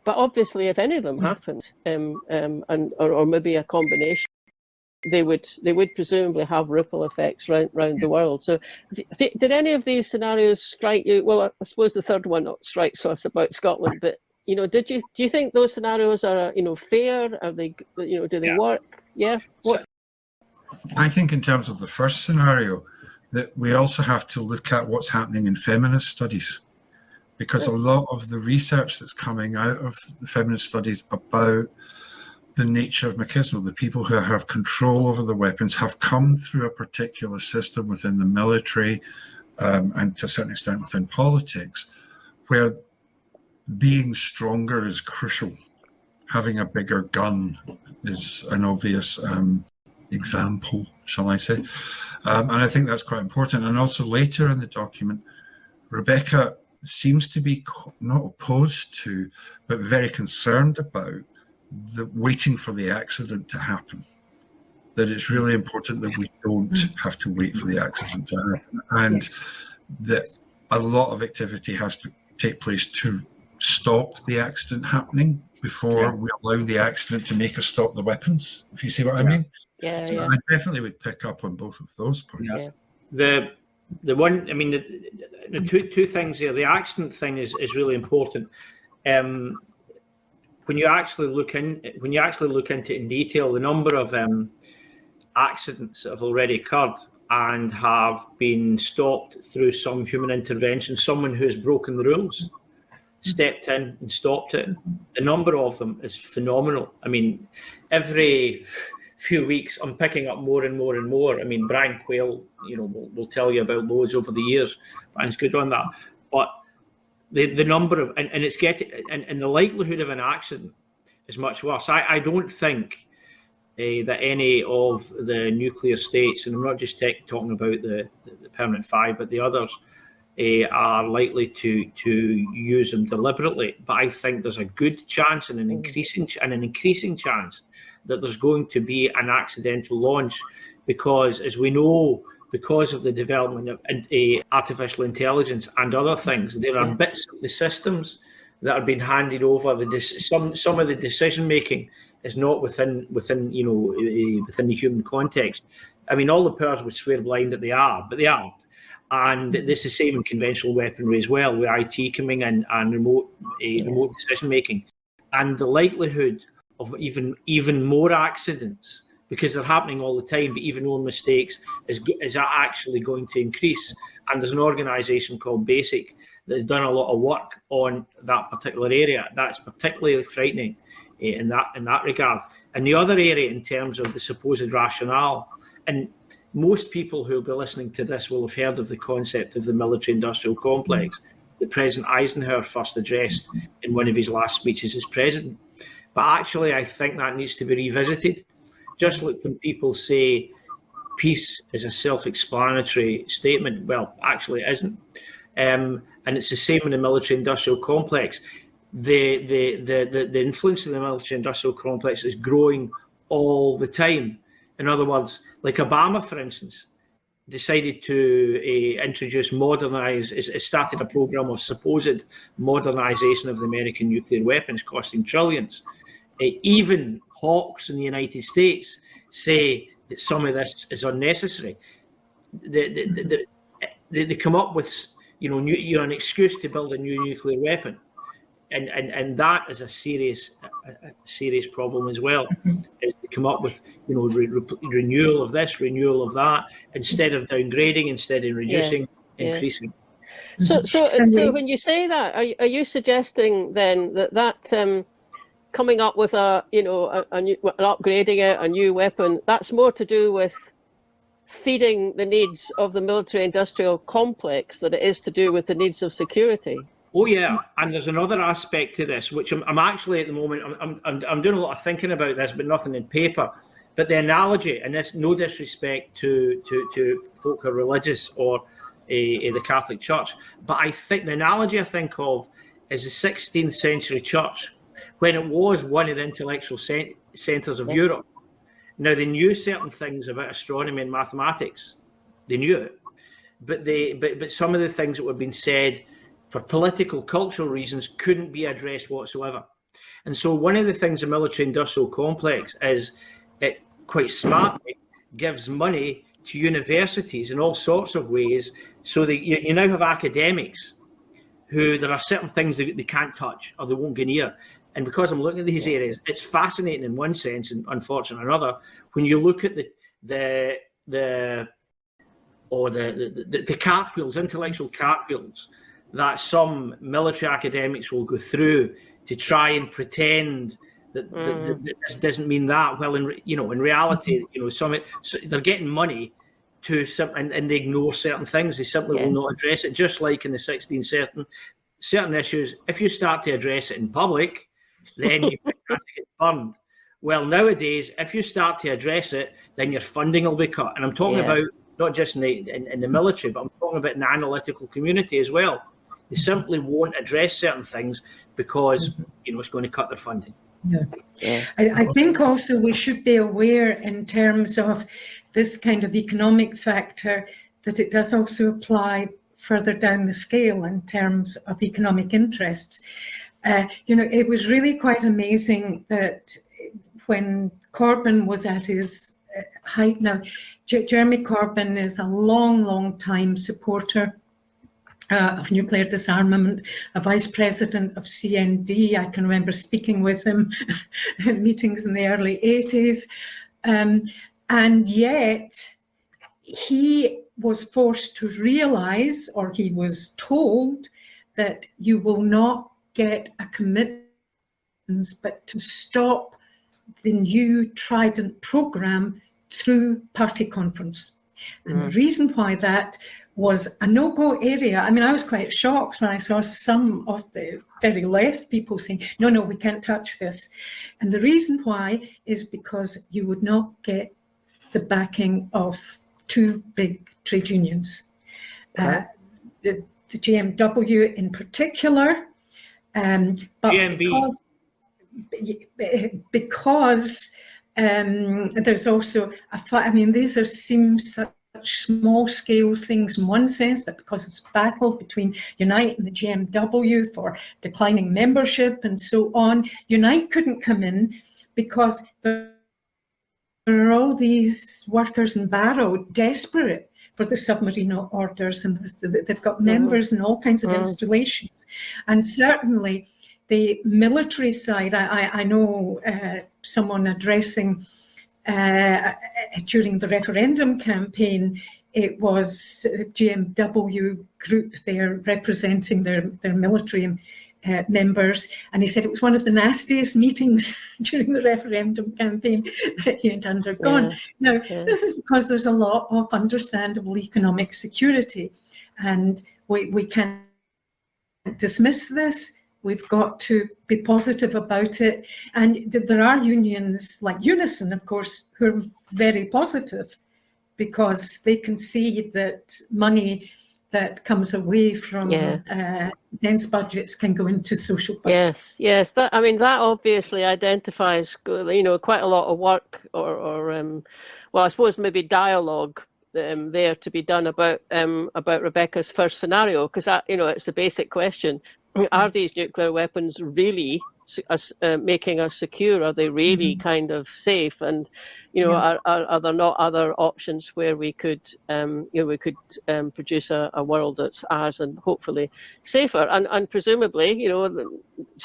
But obviously, if any of them happened, or maybe a combination, they would presumably have ripple effects round the world. So, did any of these scenarios strike you? Well, I suppose the third one strikes us about Scotland. But do you think those scenarios are fair? Are they do they work? Yeah. What? I think in terms of the first scenario, that we also have to look at what's happening in feminist studies. Because a lot of the research that's coming out of the feminist studies about the nature of machismo, the people who have control over the weapons, have come through a particular system within the military and to a certain extent within politics, where being stronger is crucial. Having a bigger gun is an obvious example, shall I say. And I think that's quite important. And also later in the document, Rebecca seems to be not opposed to, but very concerned about the waiting for the accident to happen. That it's really important that we don't have to wait for the accident to happen, and that a lot of activity has to take place to stop the accident happening before we allow the accident to make us stop the weapons, if you see what I mean. So I definitely would pick up on both of those points. The one, I mean, the two things there. The accident thing is really important. When you actually look into it in detail, the number of accidents that have already occurred and have been stopped through some human intervention, someone who has broken the rules, stepped in and stopped it. The number of them is phenomenal. I mean, every few weeks I'm picking up more and more and more. I mean, Brian Quayle, will tell you about loads over the years. Brian's good on that. But the number of and it's getting and the likelihood of an accident is much worse. I don't think that any of the nuclear states, and I'm not just talking about the permanent 5, but the others, are likely to use them deliberately. But I think there's a good chance and an increasing chance that there's going to be an accidental launch, because, as we know, because of the development of artificial intelligence and other things, there are bits of the systems that are being handed over. Some of the decision making is not within within the human context. I mean, all the powers would swear blind that they are, but they aren't. And this is the same in conventional weaponry as well, with IT coming in and remote decision making, and the likelihood of even more accidents, because they're happening all the time, but even more mistakes is actually going to increase. And there's an organisation called BASIC that has done a lot of work on that particular area. That's particularly frightening in that regard. And the other area, in terms of the supposed rationale, and most people who will be listening to this will have heard of the concept of the military-industrial complex that President Eisenhower first addressed in one of his last speeches as president. But actually, I think that needs to be revisited. Just like when people say peace is a self-explanatory statement, well, actually it isn't. And it's the same in the military-industrial complex. The influence of the military-industrial complex is growing all the time. In other words, like Obama, for instance, decided to started a program of supposed modernization of the American nuclear weapons, costing trillions. Even hawks in the United States say that some of this is unnecessary. They come up with an excuse to build a new nuclear weapon, and that is a serious problem as well. Is they come up with renewal of this, renewal of that, instead of downgrading, instead of reducing, increasing. So when you say that, are you suggesting then that coming up with a new, upgrading it, a new weapon, that's more to do with feeding the needs of the military-industrial complex than it is to do with the needs of security? Oh yeah, and there's another aspect to this, which I'm actually at the moment, I'm doing a lot of thinking about this, but nothing in paper. But the analogy, and this no disrespect to folk who are religious or the Catholic Church, but I think the analogy I think of is the 16th century church, when it was one of the intellectual centres of Europe. Now, they knew certain things about astronomy and mathematics. They knew it. But some of the things that were being said for political, cultural reasons couldn't be addressed whatsoever. And so one of the things the military-industrial complex is, it quite smartly gives money to universities in all sorts of ways, so that you now have academics who there are certain things they can't touch or they won't go near. And because I'm looking at these areas, it's fascinating in one sense and unfortunate in another. When you look at the cartwheels, intellectual cartwheels, that some military academics will go through to try and pretend that this doesn't mean that. Well, in reality, they're getting money and they ignore certain things. They simply will not address it. Just like in the 16th, certain issues, if you start to address it in public, then you get burned. Well, nowadays, if you start to address it, then your funding will be cut. And I'm talking about not just in the military, but I'm talking about in the analytical community as well. They simply won't address certain things because it's going to cut their funding. I think also we should be aware in terms of this kind of economic factor that it does also apply further down the scale in terms of economic interests. It was really quite amazing that when Corbyn was at his height. Now, Jeremy Corbyn is a long time supporter of nuclear disarmament, a vice president of CND. I can remember speaking with him at meetings in the early 80s. And yet he was forced to realise, or he was told, that you will not get a commitment but to stop the new Trident programme through party conference. And the reason why that was a no-go area. I mean, I was quite shocked when I saw some of the very left people saying, no, we can't touch this. And the reason why is because you would not get the backing of two big trade unions. The GMW in particular, but because there's also these seem such small scale things in one sense, but because it's battle between Unite and the GMW for declining membership and so on, Unite couldn't come in, because there are all these workers in Barrow desperate for the submarine orders, and they've got members in all kinds of installations. And certainly the military side, I know someone addressing during the referendum campaign, it was GMW group there representing their military members, and he said it was one of the nastiest meetings during the referendum campaign that he had undergone. Now, this is because there's a lot of understandable economic security, and we can't dismiss this. We've got to be positive about it. And there are unions like Unison, of course, who are very positive because they can see that money that comes away from dense budgets can go into social budgets. Yes. That obviously identifies, quite a lot of work or I suppose maybe dialogue there to be done about Rebecca's first scenario, because it's a basic question. Are these nuclear weapons really making us secure? Are they really kind of safe? And are there not other options where we could produce a world that's as and hopefully safer? And presumably,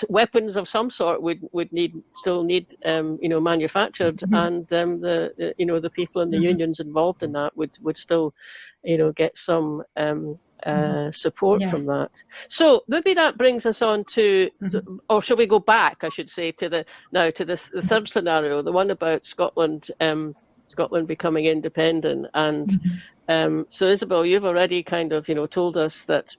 weapons of some sort would still need manufactured, and the people and the unions involved in that would still get some support from that. So maybe that brings us on to, or shall we go back, I should say, to the third scenario, the one about Scotland becoming independent. And so Isobel, you've already kind of told us that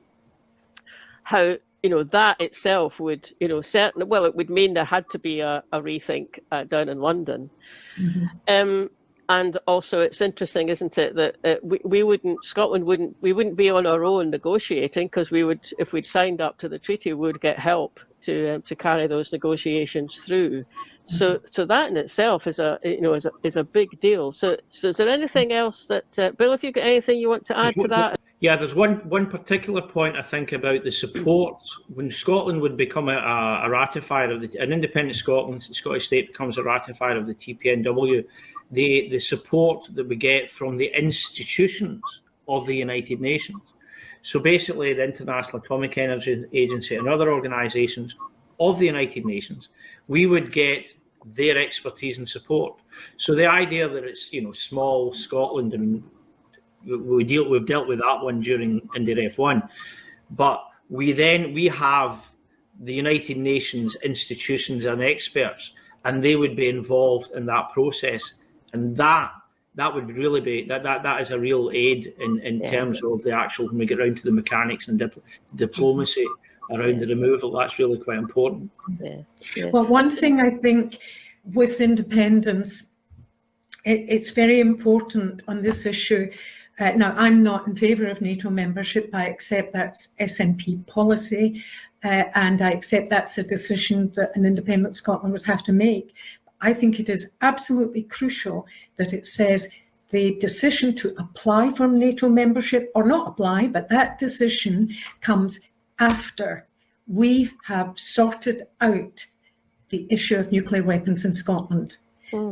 how that itself would it would mean there had to be a rethink down in London. And also, it's interesting, isn't it, that we wouldn't be on our own negotiating, because we would, if we'd signed up to the treaty, we would get help to carry those negotiations through. So that in itself is a big deal. So is there anything else that Bill, if you've got anything you want to add to that? Yeah, there's one particular point I think about the support when Scotland would become a ratifier of an independent Scottish state becomes a ratifier of the TPNW. The support that we get from the institutions of the United Nations. So basically the International Atomic Energy Agency and other organisations of the United Nations, we would get their expertise and support. So the idea that it's small Scotland, and we've dealt with that one during IndyRef 1, but we have the United Nations institutions and experts, and they would be involved in that process. And that would really be that is a real aid in terms of the actual, when we get around to the mechanics and diplomacy around the removal. That's really quite important. Well, one thing I think with independence, it's very important on this issue. Now, I'm not in favour of NATO membership. I accept that's SNP policy, and I accept that's a decision that an independent Scotland would have to make. I think it is absolutely crucial that it says the decision to apply for NATO membership or not apply, but that decision comes after we have sorted out the issue of nuclear weapons in Scotland.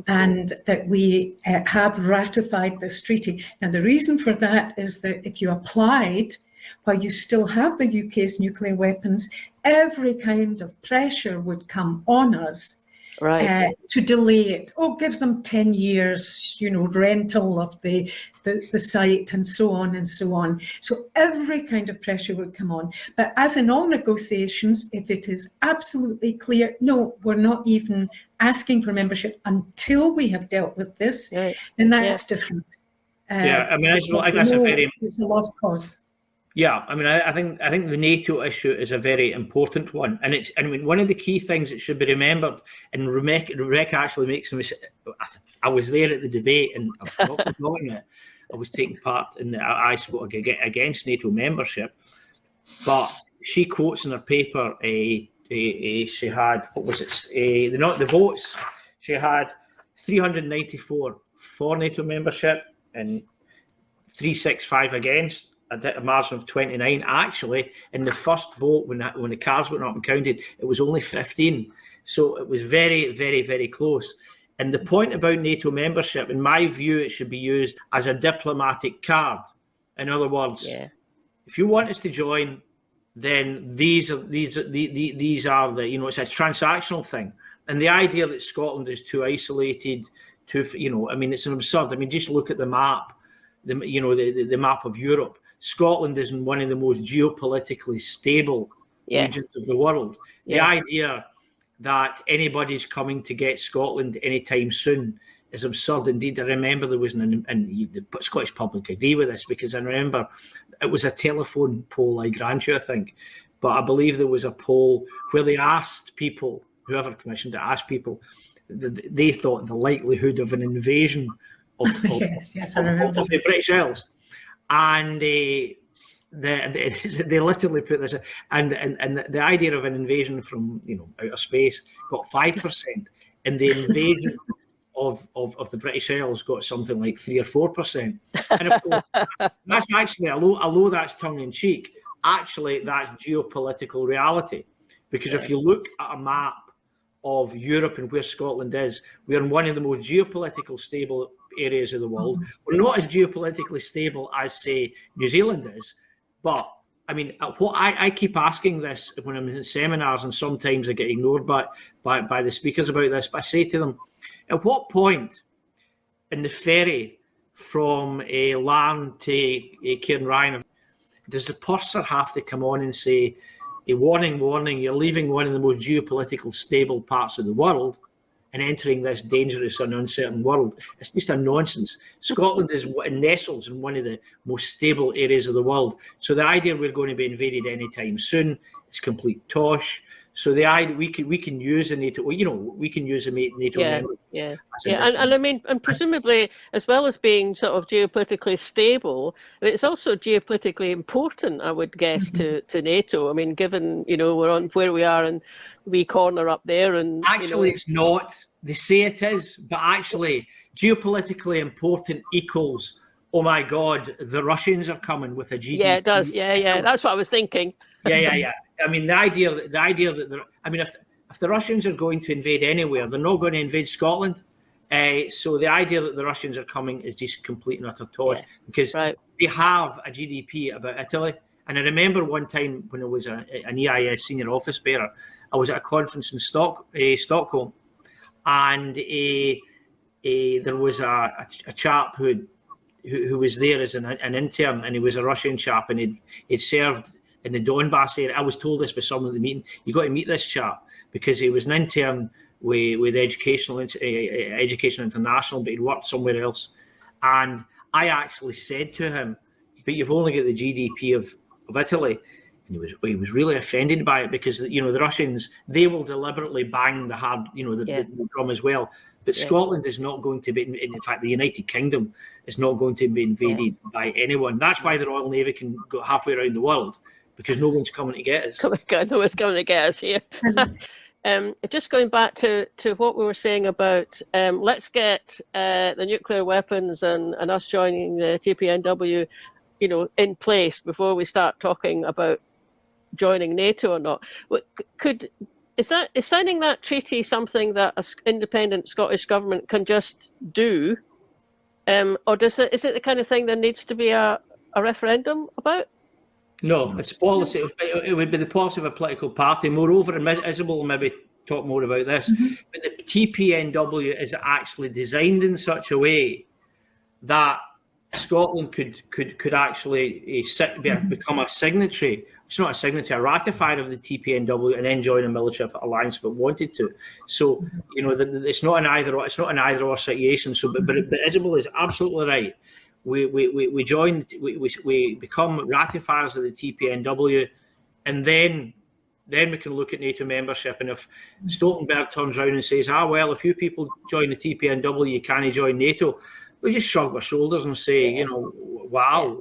And that we have ratified this treaty. Now, the reason for that is that if you applied while you still have the UK's nuclear weapons, every kind of pressure would come on us to delay it. Give them 10 years, rental of the site and so on and so on. So every kind of pressure would come on. But as in all negotiations, if it is absolutely clear, no, we're not even asking for membership until we have dealt with this, then that's different. It's a lost cause. Yeah, I think the NATO issue is a very important one, and one of the key things that should be remembered. And Rebecca actually makes a mistake. I was there at the debate, and I've not forgotten it. I was taking part in I spoke against NATO membership, but she quotes in her paper she had, what was it? The votes. She had 394 for NATO membership and 365 against. a margin of 29. Actually, in the first vote, when the cards went up and counted, it was only 15. So it was very, very, very close. And the point about NATO membership, in my view, it should be used as a diplomatic card. In other words, if you want us to join, then these are the it's a transactional thing. And the idea that Scotland is too isolated, it's an absurd. I mean, just look at the map, the map of Europe. Scotland is in one of the most geopolitically stable regions of the world. The idea that anybody's coming to get Scotland anytime soon is absurd indeed. I remember there was and the Scottish public agree with this, because I remember it was a telephone poll, I grant you, I think, but I believe there was a poll where they asked people, whoever commissioned it, asked people, they thought the likelihood of an invasion of the British Isles, and they literally put this, and the idea of an invasion from outer space got 5%, and the invasion of the British Isles got something like 3 or 4%. And of course, that's actually, although that's tongue in cheek, actually that's geopolitical reality, because if you look at a map of Europe and where Scotland is, we're in one of the most geopolitical stable areas of the world. We're not as geopolitically stable as, say, New Zealand is, but I mean, what I keep asking this when I'm in seminars, and sometimes I get ignored by the speakers about this, but I say to them, at what point in the ferry from Larne to Cairns does the purser have to come on and say, warning, you're leaving one of the most geopolitical stable parts of the world and entering this dangerous and uncertain world? It's just a nonsense. Scotland is nestles in one of the most stable areas of the world. So the idea we're going to be invaded anytime soon is complete tosh. So the idea we can use the NATO, we can use the NATO members. And I mean, and presumably, as well as being sort of geopolitically stable, it's also geopolitically important, I would guess, to NATO. I mean, given we're on where we are and we corner up there, and actually it's not. They say it is, but actually geopolitically important equals, oh my God, the Russians are coming with a GDP. Yeah, it does. Yeah. That's what I was thinking. Yeah. I mean, the idea that if the Russians are going to invade anywhere, they're not going to invade Scotland. So the idea that the Russians are coming is just complete and utter tosh, because they have a GDP about Italy. And I remember one time when I was an EIS senior office bearer, I was at a conference in Stockholm, and there was a chap who was there as an intern, and he was a Russian chap, and he'd served in the Donbass area. I was told this by someone at the meeting. You got to meet this chap, because he was an intern with Education International, but he'd worked somewhere else. And I actually said to him, "But you've only got the GDP of Italy." And he was really offended by it, because the Russians, they will deliberately bang the hard the drum as well. But Scotland is not going to be, in fact, the United Kingdom is not going to be invaded by anyone. That's why the Royal Navy can go halfway around the world, because no one's coming to get us. Oh my God, no one's coming to get us here. Just going back to what we were saying about, let's get the nuclear weapons and us joining the TPNW, in place before we start talking about joining NATO or not. Is signing that treaty something that an independent Scottish government can just do, or is it the kind of thing there needs to be a referendum about? No, it's policy. It would be the policy of a political party. Moreover, and Isobel will maybe talk more about this, but the TPNW is actually designed in such a way that Scotland could actually become a signatory. It's not a signatory, a ratifier of the TPNW, and then join a military alliance if it wanted to. So it's not an either or. It's not an either or situation. So, but Isobel is absolutely right. We join. We become ratifiers of the TPNW, and then we can look at NATO membership. And if Stoltenberg turns around and says, well, if you people join the TPNW, you can't join NATO, we just shrug our shoulders and say, wow,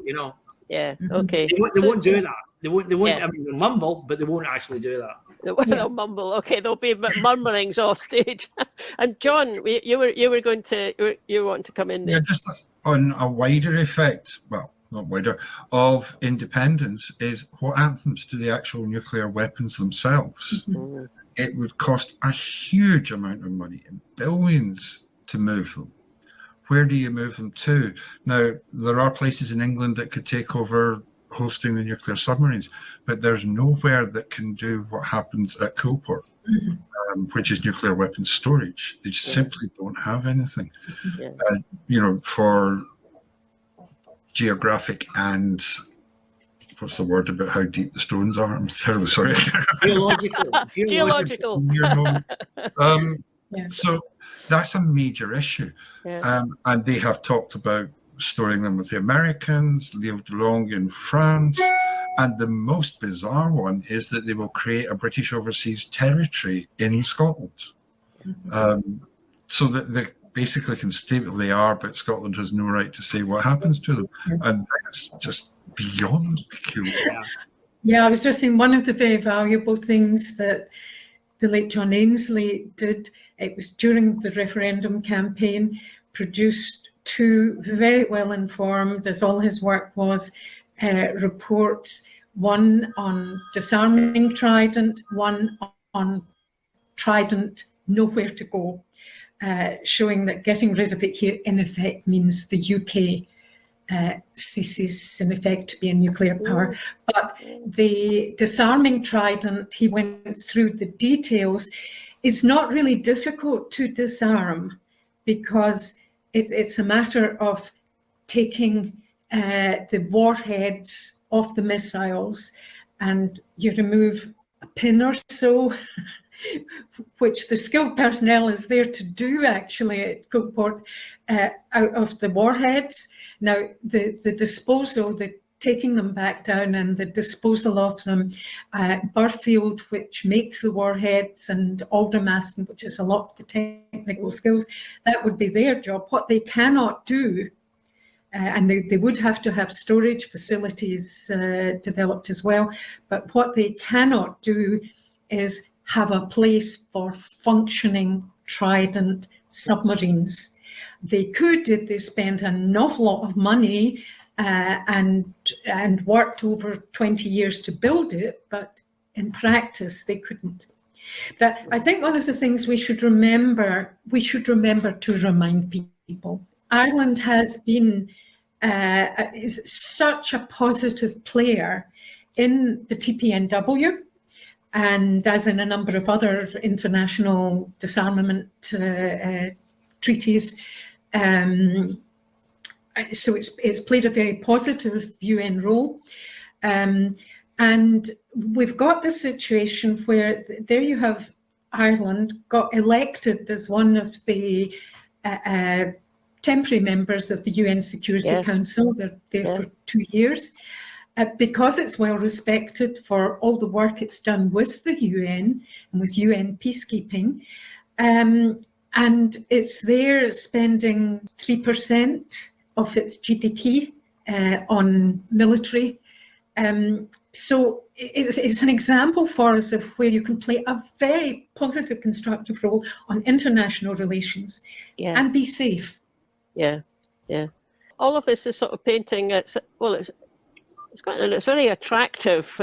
Yeah. Okay. They won't do that. They won't. I mean, they'll mumble, but they won't actually do that. They'll mumble. Okay, there'll be murmurings off stage. And John, you were wanting to come in there. Yeah, just on a wider effect. Well, not wider, of independence is what happens to the actual nuclear weapons themselves. Mm-hmm. It would cost a huge amount of money, billions, to move them. Where do you move them to? Now, there are places in England that could take over hosting the nuclear submarines, but there's nowhere that can do what happens at Coolport, which is nuclear weapons storage. They just simply don't have anything, for geographic and what's the word about how deep the stones are? I'm terribly sorry. Geological. So that's a major issue. And they have talked about storing them with the Americans, Leo DeLong in France. And the most bizarre one is that they will create a British overseas territory in Scotland. So that they basically can stay where they are, but Scotland has no right to say what happens to them. And that's just beyond peculiar. Yeah, I was just saying one of the very valuable things that the late John Ainslie did, it was during the referendum campaign, produced 2 very well informed, as all his work was, reports, one on disarming Trident, one on Trident, nowhere to go, showing that getting rid of it here in effect means the UK ceases in effect to be a nuclear power. But the disarming Trident, he went through the details, is not really difficult to disarm because it's a matter of taking the warheads off the missiles, and you remove a pin or so, which the skilled personnel is there to do actually at Cookport, out of the warheads. Now, the disposal, the taking them back down and the disposal of them, Burfield, which makes the warheads, and Aldermaston, which is a lot of the technical skills, that would be their job. What they cannot do, and they would have to have storage facilities developed as well, but what they cannot do is have a place for functioning Trident submarines. They could if they spent an awful lot of money and worked over 20 years to build it, but in practice they couldn't. But I think one of the things we should remember to remind people, Ireland has been is such a positive player in the TPNW, and as in a number of other international disarmament treaties. So it's played a very positive UN role. And we've got the situation where there you have Ireland got elected as one of the temporary members of the UN Security Council. They're there for 2 years. Because it's well respected for all the work it's done with the UN and with UN peacekeeping. And it's there spending 3% of its GDP on military. So it's an example for us of where you can play a very positive, constructive role on international relations and be safe. Yeah. All of this is sort of painting. It's very attractive.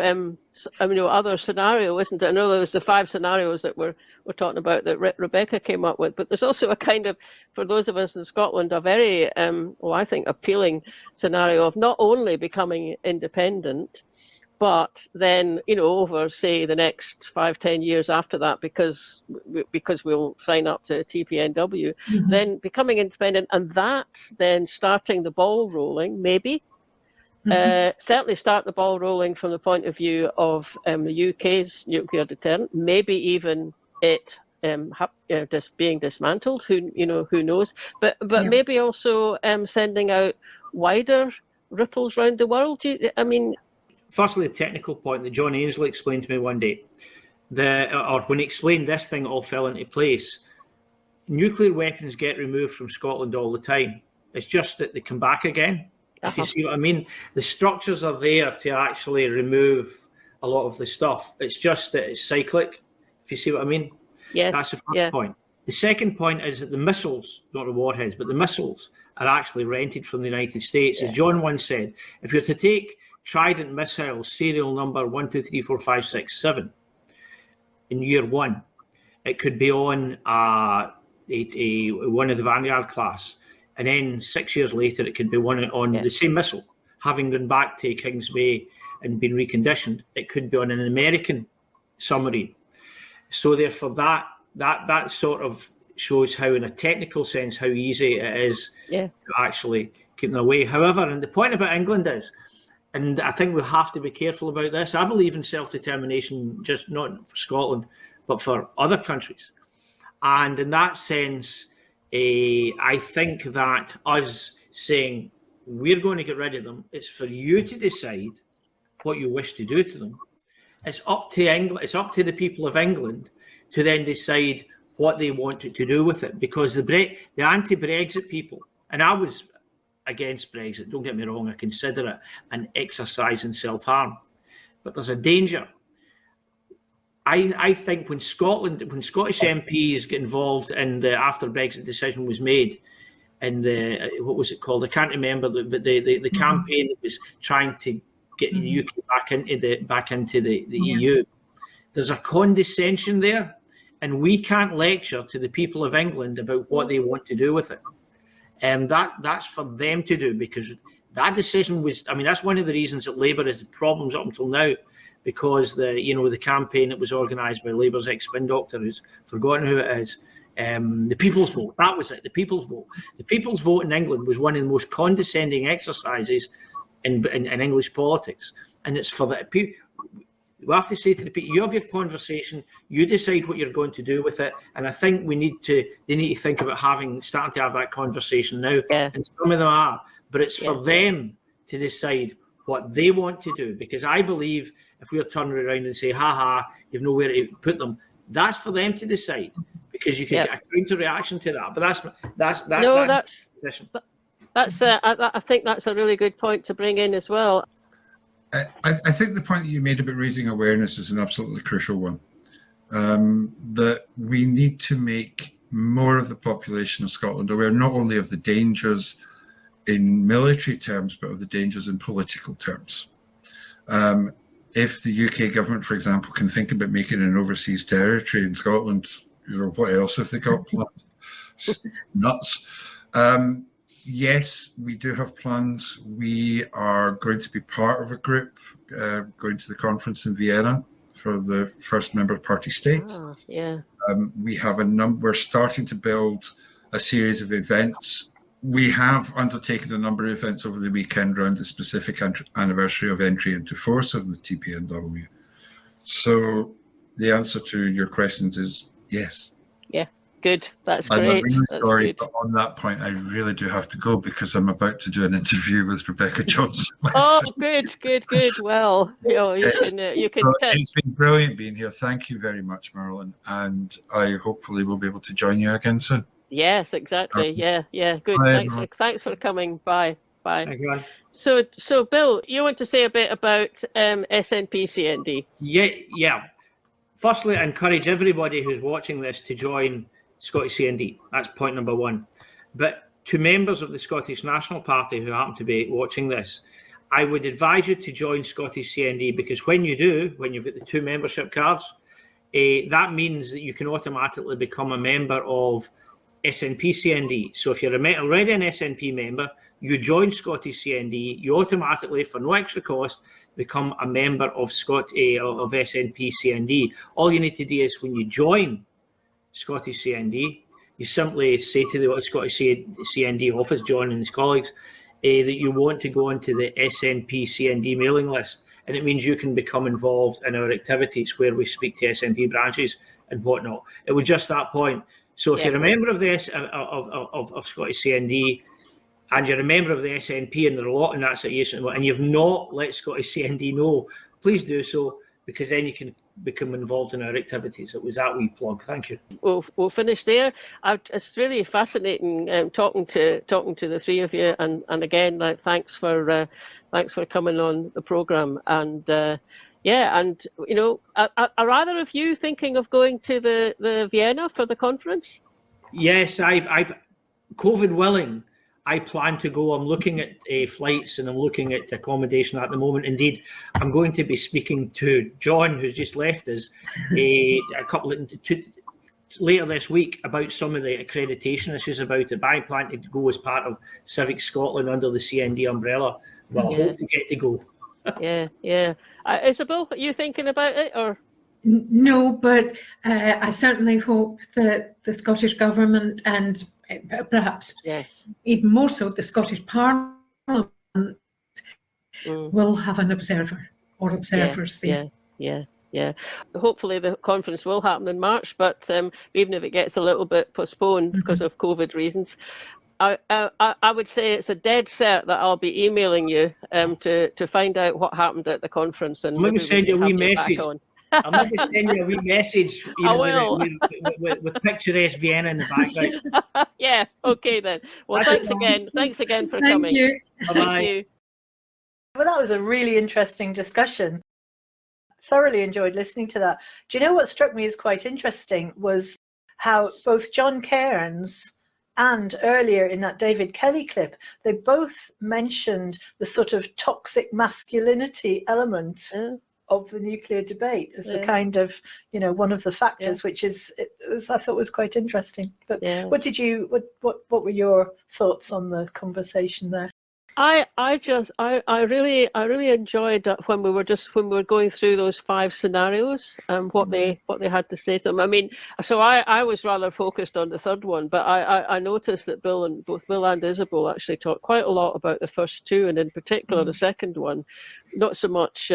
Other scenario, isn't it? I know there was the 5 scenarios that we're talking about that Rebecca came up with, but there's also a kind of, for those of us in Scotland, a very, I think, appealing scenario of not only becoming independent, but then, over, say, the next 5-10 years after that, because we'll sign up to TPNW, then becoming independent, and that then starting the ball rolling, maybe. Certainly start the ball rolling from the point of view of the UK's nuclear deterrent, maybe even it just being dismantled. Who knows? But maybe also sending out wider ripples around the world. Firstly, the technical point that John Ainslie explained to me one day, when he explained this thing all fell into place. Nuclear weapons get removed from Scotland all the time. It's just that they come back again. If you see what I mean, the structures are there to actually remove a lot of the stuff. It's just that it's cyclic. If you see what I mean, yes, that's the first point. The second point is that the missiles, not the warheads, but the missiles are actually rented from the United States. As John once said, if you're to take Trident missiles, serial number 1, 2, 3, 4, 5, 6, 7, in year one, it could be on one of the Vanguard class. And then 6 years later, it could be one on the same missile, having gone back to Kings Bay and been reconditioned. It could be on an American submarine. So therefore, that sort of shows how, in a technical sense, how easy it is to actually keep them away. However, and the point about England is, and I think we have to be careful about this, I believe in self-determination, just not for Scotland, but for other countries. And in that sense, I think that us saying we're going to get rid of them, it's for you to decide what you wish to do to them. It's up to England, it's up to the people of England to then decide what they wanted to do with it. Because the anti-Brexit people, and I was against Brexit, don't get me wrong, I consider it an exercise in self-harm, but there's a danger. I think when Scottish MPs get involved in the after Brexit decision was made, and what was it called? I can't remember, but the campaign that was trying to get the UK back into the EU. There's a condescension there, and we can't lecture to the people of England about what they want to do with it. And that's for them to do, because that decision was, I mean, that's one of the reasons that Labour has problems up until now, because the campaign that was organised by Labour's ex-spin doctor, who's forgotten who it is, the People's Vote, that was it, the People's Vote. The People's Vote in England was one of the most condescending exercises in English politics. And it's for the people, we have to say to the people, you have your conversation, you decide what you're going to do with it. And I think they need to think about starting to have that conversation now. Yeah. And some of them are, but it's for them to decide what they want to do. Because I believe if we're turning around and say, you've nowhere to put them, that's for them to decide, because you can get a counter reaction to that. But I think that's a really good point to bring in as well. I think the point that you made about raising awareness is an absolutely crucial one. That we need to make more of the population of Scotland aware, not only of the dangers in military terms, but of the dangers in political terms. If the UK government, for example, can think about making an overseas territory in Scotland, what else have they got planned? Nuts. Yes, we do have plans. We are going to be part of a group going to the conference in Vienna for the first member party states. We have we're starting to build a series of events. We have undertaken a number of events over the weekend around the specific anniversary of entry into force of the TPNW. So the answer to your questions is yes. Yeah, good. That's great. I'm really sorry, but on that point, I really do have to go because I'm about to do an interview with Rebecca Johnson. Oh, good. Well, you can. So it's been brilliant being here. Thank you very much, Marilyn, and I hopefully will be able to join you again soon. Yes, exactly. Yeah. Good. Thanks for coming. Bye. Thank you. So Bill, you want to say a bit about SNP CND? Yeah. Firstly, I encourage everybody who's watching this to join Scottish CND. That's point number one. But to members of the Scottish National Party who happen to be watching this, I would advise you to join Scottish CND, because when you do, when you've got the 2 membership cards, that means that you can automatically become a member of SNP CND. So if you're already an SNP member, you join Scottish CND, you automatically, for no extra cost, become a member of SNP CND. All you need to do is, when you join Scottish CND, you simply say to the Scottish CND office, John and his colleagues, that you want to go onto the SNP CND mailing list. And it means you can become involved in our activities where we speak to SNP branches and whatnot. It was just that point. So if you're a member of the of Scottish CND and you're a member of the SNP, and there are a lot in that situation, and you've not let Scottish CND know, please do so, because then you can become involved in our activities. It was that wee plug. Thank you. We'll finish there. It's really fascinating talking to the three of you, and again, thanks for coming on the programme. And are either of you thinking of going to the Vienna for the conference? Yes, I COVID willing, I plan to go. I'm looking at flights and I'm looking at accommodation at the moment. Indeed, I'm going to be speaking to John, who's just left us, later this week about some of the accreditation issues about it. But I plan to go as part of Civic Scotland under the CND umbrella. Well, I hope to get to go. Yeah. Isobel, are you thinking about it or? No, but I certainly hope that the Scottish Government and perhaps even more so the Scottish Parliament will have an observer or observers there. Yeah. Hopefully the conference will happen in March, but even if it gets a little bit postponed because of COVID reasons, I would say it's a dead cert that I'll be emailing you to find out what happened at the conference. And maybe send you a wee message. I'll maybe send you a wee message, with picturesque Vienna in the background. Yeah, okay then. Well, thanks again for coming. Thank you. Thank you. Well, that was a really interesting discussion. Thoroughly enjoyed listening to that. Do you know what struck me as quite interesting was how both John Cairns and earlier in that David Kelly clip, they both mentioned the sort of toxic masculinity element of the nuclear debate as the kind of, one of the factors, which I thought was quite interesting. But what were your thoughts on the conversation there? I really enjoyed that when we were going through those 5 scenarios and what they had to say to them. I mean, so I was rather focused on the third one, but I noticed that both Bill and Isobel actually talked quite a lot about the first 2, and in particular the second one, not so much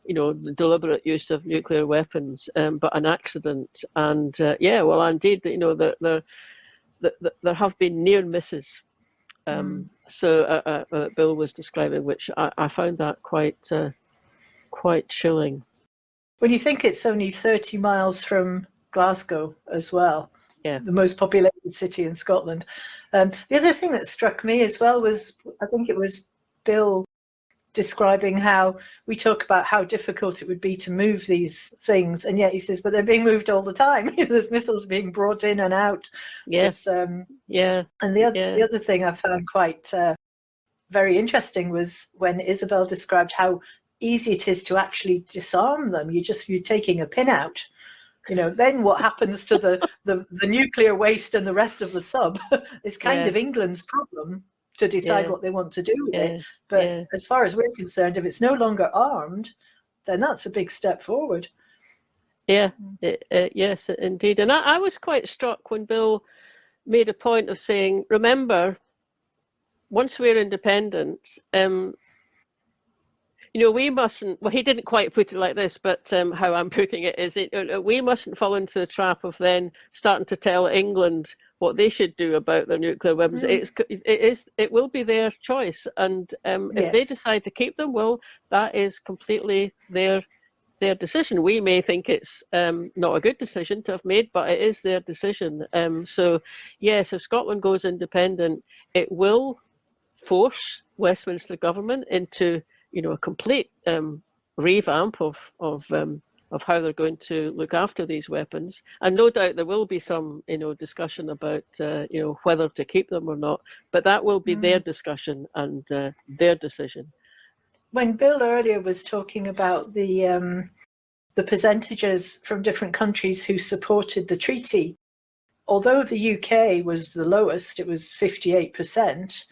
the deliberate use of nuclear weapons, but an accident. And indeed, there have been near misses. Bill was describing, which I found that quite chilling. When you think it's only 30 miles from Glasgow as well, the most populated city in Scotland. The other thing that struck me as well was, I think it was Bill describing how we talk about how difficult it would be to move these things, and yet he says, but they're being moved all the time. There's missiles being brought in and out. And the other thing I found quite very interesting was when Isobel described how easy it is to actually disarm them. You're taking a pin out. Then what happens to the nuclear waste and the rest of the sub is kind of England's problem to decide what they want to do with it. But as far as we're concerned, if it's no longer armed, then that's a big step forward. Yes, indeed. And I was quite struck when Bill made a point of saying, remember, once we're independent, we mustn't, well, he didn't quite put it like this, but how I'm putting it is, we mustn't fall into the trap of then starting to tell England what they should do about their nuclear weapons. It will be their choice, and if they decide to keep them, well, that is completely their decision. We may think it's not a good decision to have made, but it is their decision. So yes, if Scotland goes independent, it will force Westminster government into a complete revamp of how they're going to look after these weapons. And no doubt there will be some, discussion about, whether to keep them or not, but that will be their discussion and their decision. When Bill earlier was talking about the percentages from different countries who supported the treaty, although the UK was the lowest, it was 58%,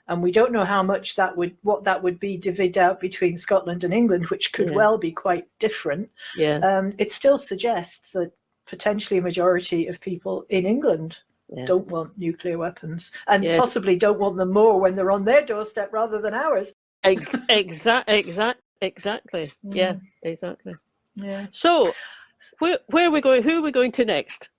and we don't know how much what that would be divvied out between Scotland and England, which could well be quite different. It still suggests that potentially a majority of people in England don't want nuclear weapons, and possibly don't want them more when they're on their doorstep rather than ours. Exactly. Yeah, exactly. Yeah. So, where are we going? Who are we going to next?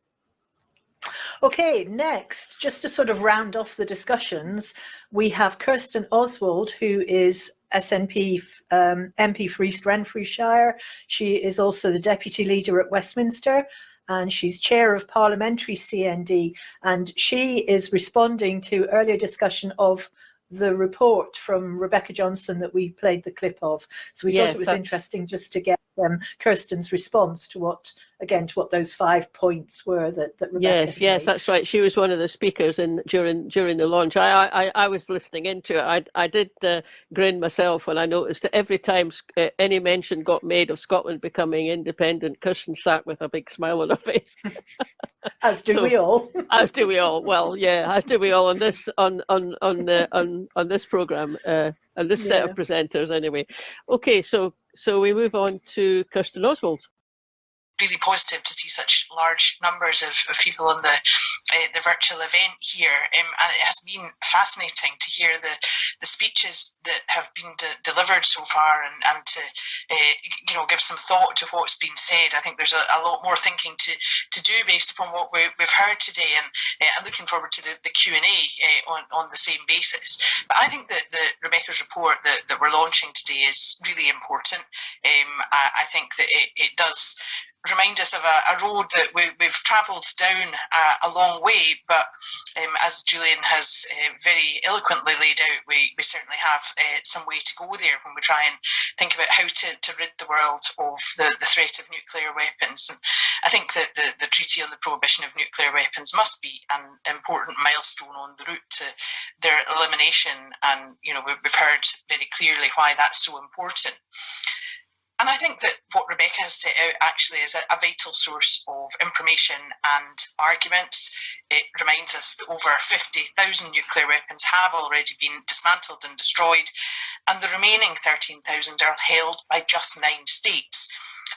Okay, next, just to sort of round off the discussions, we have Kirsten Oswald, who is SNP MP for East Renfrewshire. She is also the deputy leader at Westminster, and she's chair of Parliamentary CND, and she is responding to earlier discussion of the report from Rebecca Johnson that we played the clip of. So we thought it was interesting just to get Kirsten's response to what again to what those 5 points were that Rebecca had Yes, made. that's right. She was one of the speakers during the launch. I was listening into it. I did grin myself when I noticed that every time any mention got made of Scotland becoming independent, Kirsten sat with a big smile on her face. As do we all. As do we all. Well, yeah, as do we all on this on this programme and this set of presenters anyway. Okay, so we move on to Kirsten Oswald. Really positive to see such large numbers of people on the virtual event here, and it has been fascinating to hear the speeches that have been delivered so far, and to give some thought to what's been said. I think there's a lot more thinking to do based upon what we've heard today, and I'm looking forward to the Q&A on the same basis. But I think that Rebecca's report that we're launching today is really important. I think that it does remind us of a road that we've travelled down a long way, but as Julian has very eloquently laid out, we certainly have some way to go there when we try and think about how to rid the world of the threat of nuclear weapons. And I think that the Treaty on the Prohibition of Nuclear Weapons must be an important milestone on the route to their elimination, and we've heard very clearly why that's so important. And I think that what Rebecca has set out actually is a vital source of information and arguments. It reminds us that over 50,000 nuclear weapons have already been dismantled and destroyed, and the remaining 13,000 are held by just 9 states.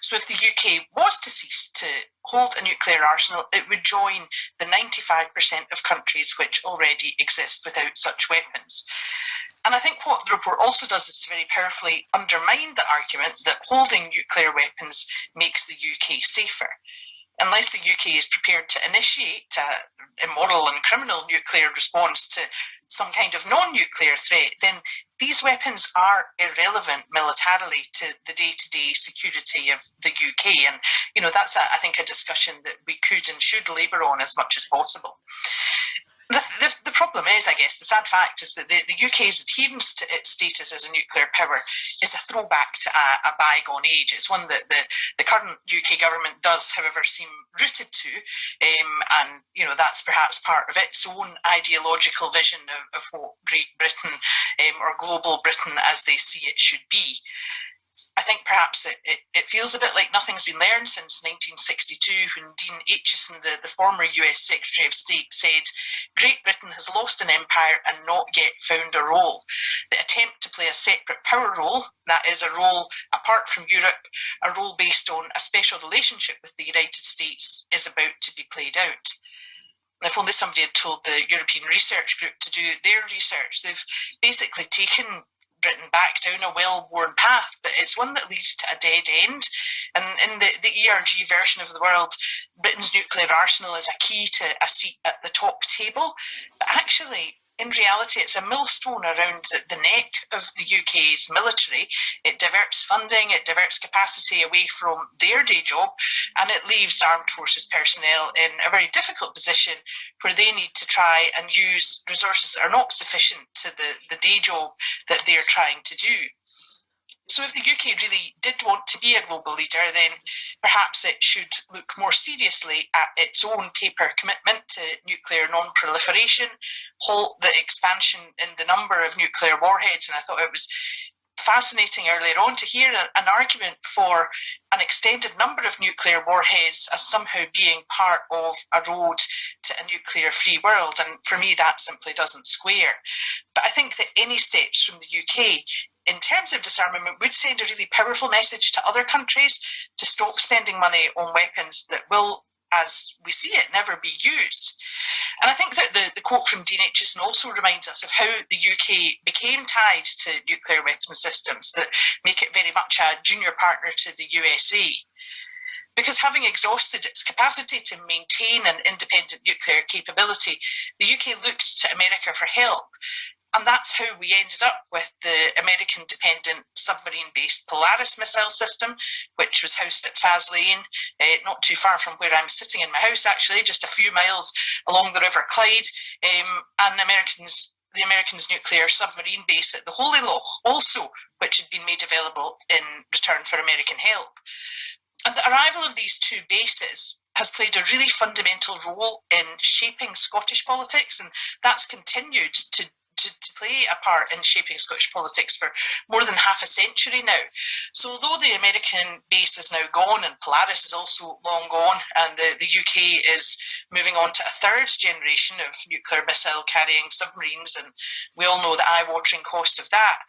So if the UK was to cease to hold a nuclear arsenal, it would join the 95% of countries which already exist without such weapons. And I think what the report also does is to very powerfully undermine the argument that holding nuclear weapons makes the UK safer. Unless the UK is prepared to initiate an immoral and criminal nuclear response to some kind of non-nuclear threat, then these weapons are irrelevant militarily to the day-to-day security of the UK. And, that's, I think, a discussion that we could and should labour on as much as possible. The problem is, I guess, the sad fact is that the UK's adherence to its status as a nuclear power is a throwback to a bygone age. It's one that the current UK government does, however, seem rooted to, and that's perhaps part of its own ideological vision of what Great Britain or global Britain as they see it should be. I think perhaps it feels a bit like nothing's been learned since 1962, when Dean Acheson, the former US Secretary of State, said, "Great Britain has lost an empire and not yet found a role. The attempt to play a separate power role, that is a role apart from Europe, a role based on a special relationship with the United States, is about to be played out." If only somebody had told the European Research Group to do their research. They've basically taken Britain back down a well-worn path, but it's one that leads to a dead end. And in the ERG version of the world, Britain's nuclear arsenal is a key to a seat at the top table. But actually, in reality, it's a millstone around the neck of the UK's military. It diverts funding, it diverts capacity away from their day job, and it leaves armed forces personnel in a very difficult position where they need to try and use resources that are not sufficient to the day job that they're trying to do. So if the UK really did want to be a global leader, then perhaps it should look more seriously at its own paper commitment to nuclear non-proliferation, halt the expansion in the number of nuclear warheads. And I thought it was fascinating earlier on to hear an argument for an extended number of nuclear warheads as somehow being part of a road to a nuclear-free world. And for me, that simply doesn't square. But I think that any steps from the UK in terms of disarmament would send a really powerful message to other countries to stop spending money on weapons that will, as we see it, never be used. And I think that the quote from Dean Acheson also reminds us of how the UK became tied to nuclear weapon systems that make it very much a junior partner to the USA. Because having exhausted its capacity to maintain an independent nuclear capability, the UK looked to America for help. And that's how we ended up with the American-dependent submarine-based Polaris missile system, which was housed at Faslane, not too far from where I'm sitting in my house, actually, just a few miles along the River Clyde, and the Americans' nuclear submarine base at the Holyrood also, which had been made available in return for American help. And the arrival of these two bases has played a really fundamental role in shaping Scottish politics, and that's continued to play a part in shaping Scottish politics for more than half a century now. So although the American base is now gone and Polaris is also long gone, and the UK is moving on to a third generation of nuclear missile carrying submarines, and we all know the eye-watering cost of that,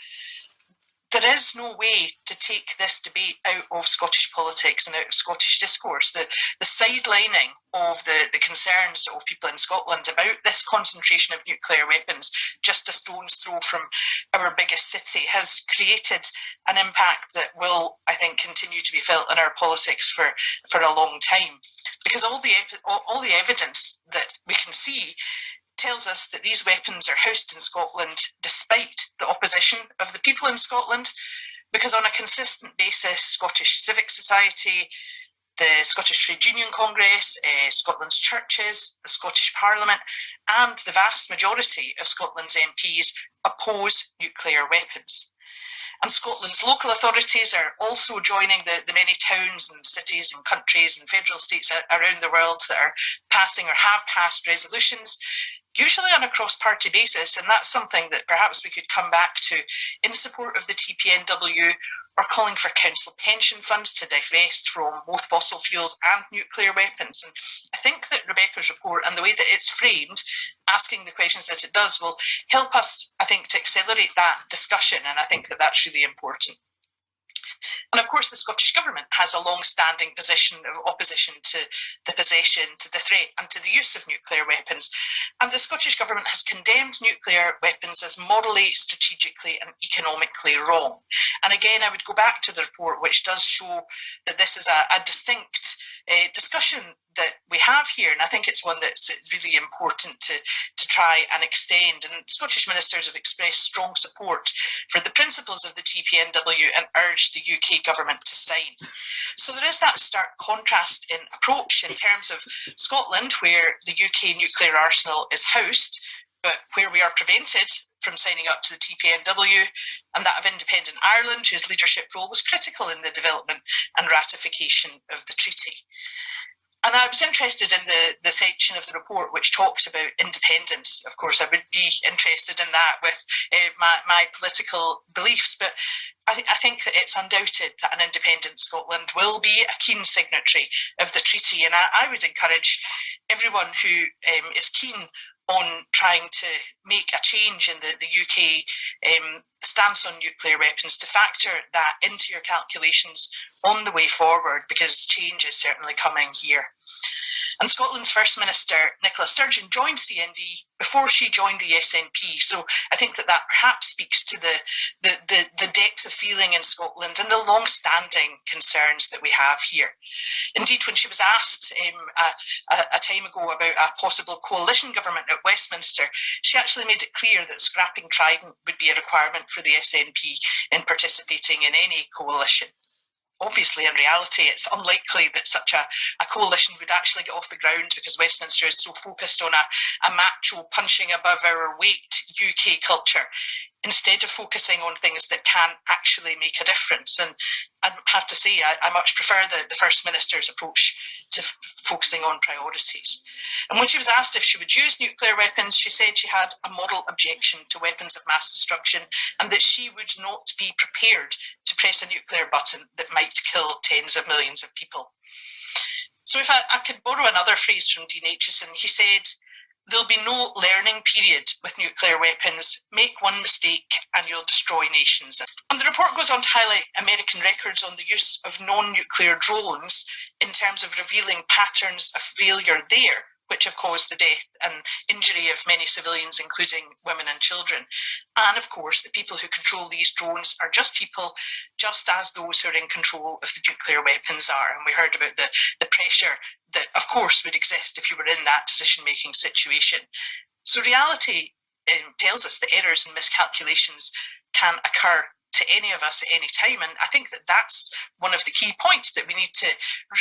there is no way to take this debate out of Scottish politics and out of Scottish discourse. The sidelining of the concerns of people in Scotland about this concentration of nuclear weapons just a stone's throw from our biggest city has created an impact that will, I think, continue to be felt in our politics for a long time. Because all the evidence that we can see tells us that these weapons are housed in Scotland despite the opposition of the people in Scotland, because on a consistent basis, Scottish civic society, the Scottish Trade Union Congress, Scotland's churches, the Scottish Parliament, and the vast majority of Scotland's MPs oppose nuclear weapons. And Scotland's local authorities are also joining the many towns and cities and countries and federal states around the world that are passing or have passed resolutions, usually on a cross-party basis, and that's something that perhaps we could come back to in support of the TPNW, or calling for council pension funds to divest from both fossil fuels and nuclear weapons. And I think that Rebecca's report and the way that it's framed, asking the questions that it does, will help us, I think, to accelerate that discussion, and I think that that's really important. And of course, the Scottish Government has a long-standing position of opposition to the possession, to the threat and to the use of nuclear weapons. And the Scottish Government has condemned nuclear weapons as morally, strategically and economically wrong. And again, I would go back to the report, which does show that this is a distinct discussion that we have here, and I think it's one that's really important to try and extend. And Scottish ministers have expressed strong support for the principles of the TPNW and urged the UK government to sign. So there is that stark contrast in approach in terms of Scotland, where the UK nuclear arsenal is housed, but where we are prevented from signing up to the TPNW, and that of independent Ireland, whose leadership role was critical in the development and ratification of the treaty. And I was interested in the section of the report which talks about independence. Of course, I would be interested in that with my political beliefs, but I think that it's undoubted that an independent Scotland will be a keen signatory of the treaty, and I would encourage everyone who is keen on trying to make a change in the UK stance on nuclear weapons to factor that into your calculations on the way forward, because change is certainly coming here. And Scotland's First Minister, Nicola Sturgeon, joined CND before she joined the SNP. So I think that perhaps speaks to the depth of feeling in Scotland and the long-standing concerns that we have here. Indeed, when she was asked a time ago about a possible coalition government at Westminster, she actually made it clear that scrapping Trident would be a requirement for the SNP in participating in any coalition. Obviously, in reality, it's unlikely that such a coalition would actually get off the ground, because Westminster is so focused on a macho punching above our weight UK culture, instead of focusing on things that can actually make a difference. And I have to say, I much prefer the First Minister's approach to focusing on priorities. And when she was asked if she would use nuclear weapons, she said she had a moral objection to weapons of mass destruction, and that she would not be prepared to press a nuclear button that might kill tens of millions of people. So if I could borrow another phrase from Dean Aitchison, he said, "There'll be no learning period with nuclear weapons. Make one mistake and you'll destroy nations." And the report goes on to highlight American records on the use of non-nuclear drones in terms of revealing patterns of failure there, which have caused the death and injury of many civilians, including women and children. And of course, the people who control these drones are just people, just as those who are in control of the nuclear weapons are. And we heard about the pressure that, of course, would exist if you were in that decision-making situation. So reality tells us that errors and miscalculations can occur to any of us at any time. And I think that that's one of the key points that we need to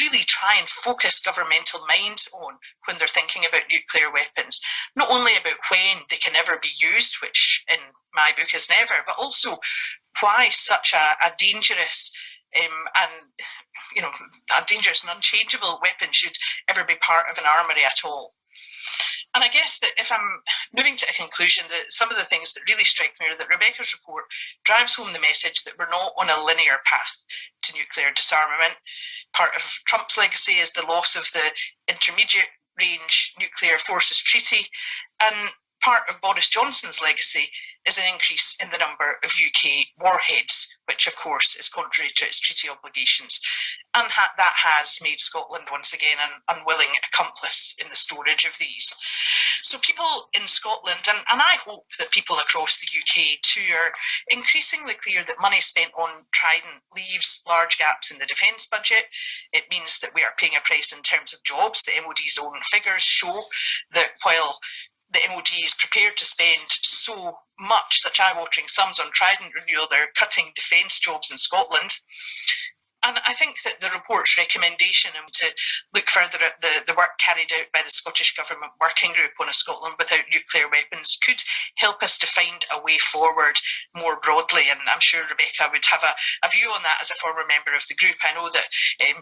really try and focus governmental minds on when they're thinking about nuclear weapons. Not only about when they can ever be used, which in my book is never, but also why such a dangerous and a dangerous and unchangeable weapon should ever be part of an armoury at all. And I guess that if I'm moving to a conclusion, that some of the things that really strike me are that Rebecca's report drives home the message that we're not on a linear path to nuclear disarmament. Part of Trump's legacy is the loss of the Intermediate Range Nuclear Forces Treaty, and part of Boris Johnson's legacy is an increase in the number of UK warheads, which of course is contrary to its treaty obligations. And that has made Scotland once again an unwilling accomplice in the storage of these. So people in Scotland, and I hope that people across the UK too, are increasingly clear that money spent on Trident leaves large gaps in the defence budget. It means that we are paying a price in terms of jobs. The MOD's own figures show that while the MOD is prepared to spend so much, such eye-watering sums on Trident renewal, they're cutting defence jobs in Scotland. And I think that the report's recommendation to look further at the work carried out by the Scottish Government Working Group on a Scotland without nuclear weapons could help us to find a way forward more broadly. And I'm sure Rebecca would have a view on that as a former member of the group. I know that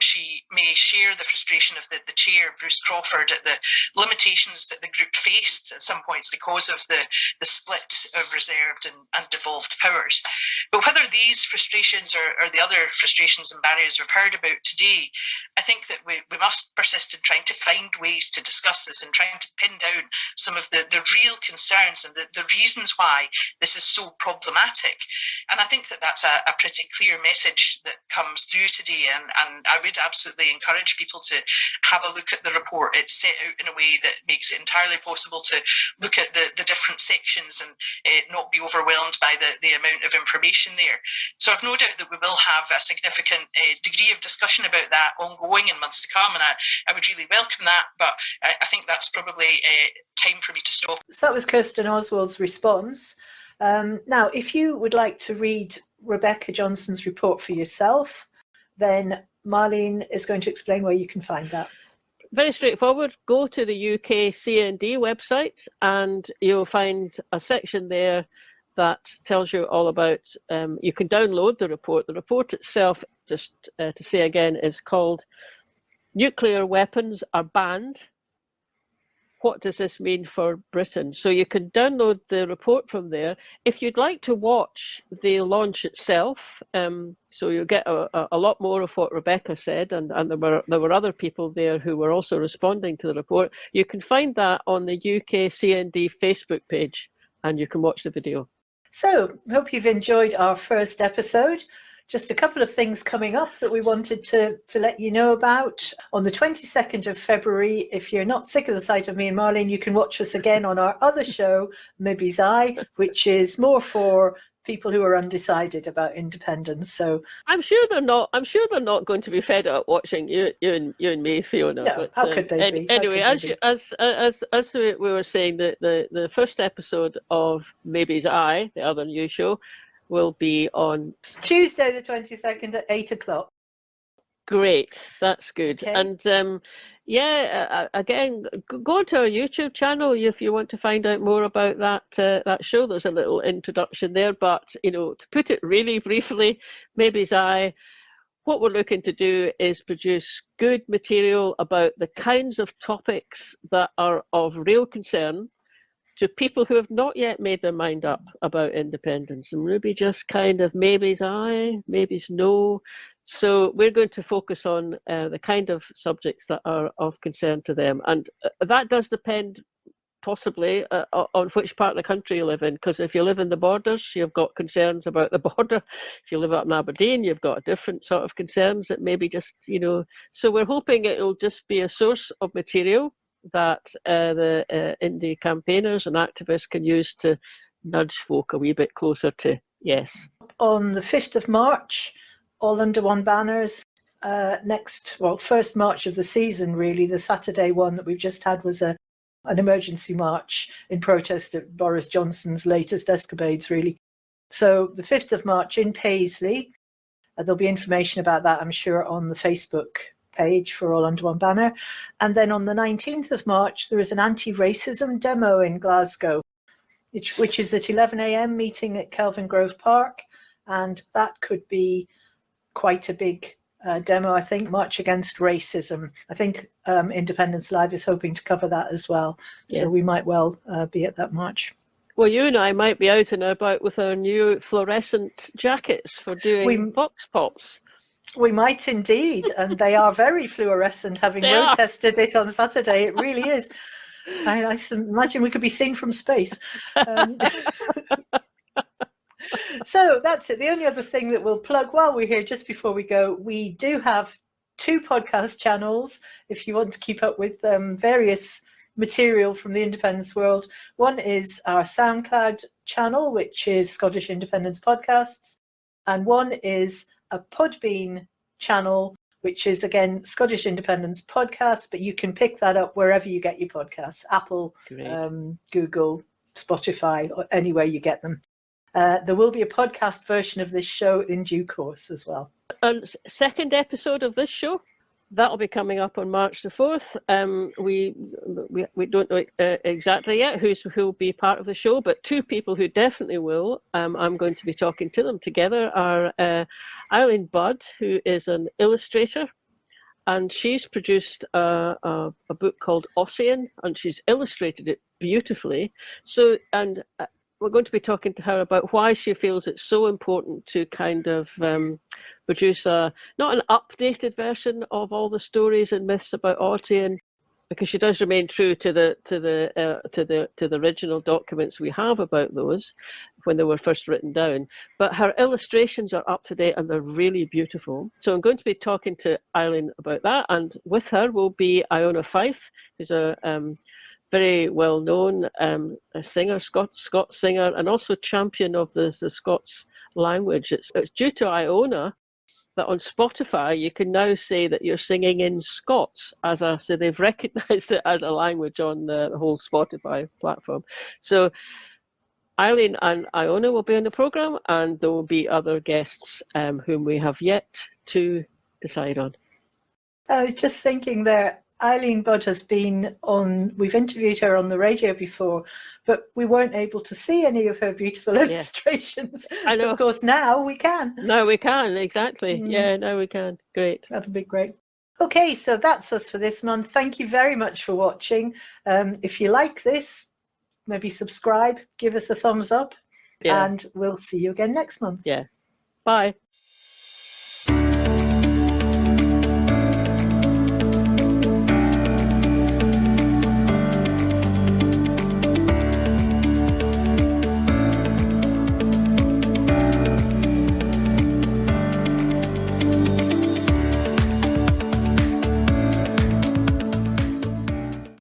she may share the frustration of the chair, Bruce Crawford, at the limitations that the group faced at some points because of the split of reserved and devolved powers. But whether these frustrations or the other frustrations and barriers we've heard about today, I think that we must persist in trying to find ways to discuss this and trying to pin down some of the real concerns and the reasons why this is so problematic. And I think that that's a pretty clear message that comes through today, and I would absolutely encourage people to have a look at the report. It's set out in a way that makes it entirely possible to look at the different sections and not be overwhelmed by the amount of information there. So I've no doubt that we will have a significant degree of discussion about that ongoing in months to come, and I would really welcome that, but I think that's probably time for me to stop. So that was Kirsten Oswald's response. Now, if you would like to read Rebecca Johnson's report for yourself, then Marlene is going to explain where you can find that. Very straightforward. Go to the UK CND website and you'll find a section there that tells you all about, you can download the report. The report itself, just to say again, is called Nuclear Weapons Are Banned. What does this mean for Britain? So you can download the report from there. If you'd like to watch the launch itself, so you'll get a lot more of what Rebecca said, and there were other people there who were also responding to the report. You can find that on the UK CND Facebook page, and you can watch the video. So, hope you've enjoyed our first episode. Just a couple of things coming up that we wanted to let you know about. On the 22nd of February, if you're not sick of the sight of me and Marlene, you can watch us again on our other show, Mibby's Eye, which is more for people who are undecided about independence. So I'm sure they're not going to be fed up watching you and me, Fiona. No, but, how could they be? Anyway, as we were saying, the first episode of Mibby's Eye, the other new show, will be on Tuesday the 22nd at 8 o'clock. Great, that's good. Okay. And again, go to our YouTube channel if you want to find out more about that show. There's a little introduction there, but to put it really briefly, Mibby's Eye, what we're looking to do is produce good material about the kinds of topics that are of real concern to people who have not yet made their mind up about independence, and maybe just kind of maybe's aye, maybe's no. So we're going to focus on the kind of subjects that are of concern to them, and that does depend possibly on which part of the country you live in, because if you live in the borders, you've got concerns about the border. If you live up in Aberdeen, you've got a different sort of concerns that maybe just, so we're hoping it'll just be a source of material that the indie campaigners and activists can use to nudge folk a wee bit closer to yes. On the 5th of March, all under one banners. First march of the season, really. The Saturday one that we've just had was an emergency march in protest at Boris Johnson's latest escapades, really. So the 5th of March in Paisley, there'll be information about that, I'm sure, on the Facebook page for All Under One Banner. And then on the 19th of March, there is an anti-racism demo in Glasgow, which is at 11 a.m. meeting at Kelvin Grove Park. And that could be quite a big demo, I think, March Against Racism. I think Independence Live is hoping to cover that as well. Yeah. So we might well be at that march. Well, you and I might be out and about with our new fluorescent jackets for doing Vox Pops. We might indeed, and they are very fluorescent, having road tested it on Saturday. It really is. I imagine we could be seen from space. So that's it. The only other thing that we'll plug while we're here, just before we go, we do have 2 podcast channels if you want to keep up with various material from the independence world. One is our SoundCloud channel, which is Scottish Independence Podcasts, and one is a Podbean channel, which is, again, Scottish Independence Podcasts, but you can pick that up wherever you get your podcasts, Apple, Google, Spotify, or anywhere you get them. There will be a podcast version of this show in due course as well. A second episode of this show, that'll be coming up on March the 4th. We don't know exactly yet who'll be part of the show, but 2 people who definitely will, I'm going to be talking to them together, are Eileen Budd, who is an illustrator, and she's produced a book called Ossian, and she's illustrated it beautifully. So, and we're going to be talking to her about why she feels it's so important to kind of produce not an updated version of all the stories and myths about Ossian, because she does remain true to the original documents we have about those when they were first written down. But her illustrations are up to date and they're really beautiful. So I'm going to be talking to Eileen about that, and with her will be Iona Fife, who's a very well-known a singer, Scots singer, and also champion of the Scots language. It's due to Iona that on Spotify you can now say that you're singing in Scots so they've recognised it as a language on the whole Spotify platform. So Eileen and Iona will be on the programme, and there will be other guests whom we have yet to decide on. I was just thinking there, Eileen Budd has been on, we've interviewed her on the radio before, but we weren't able to see any of her beautiful illustrations. I know. So of course now we can. Now we can, exactly. Yeah, now we can. Great. That'll be great. Okay, so that's us for this month. Thank you very much for watching. If you like this, maybe subscribe, give us a thumbs up, and we'll see you again next month. Yeah. Bye.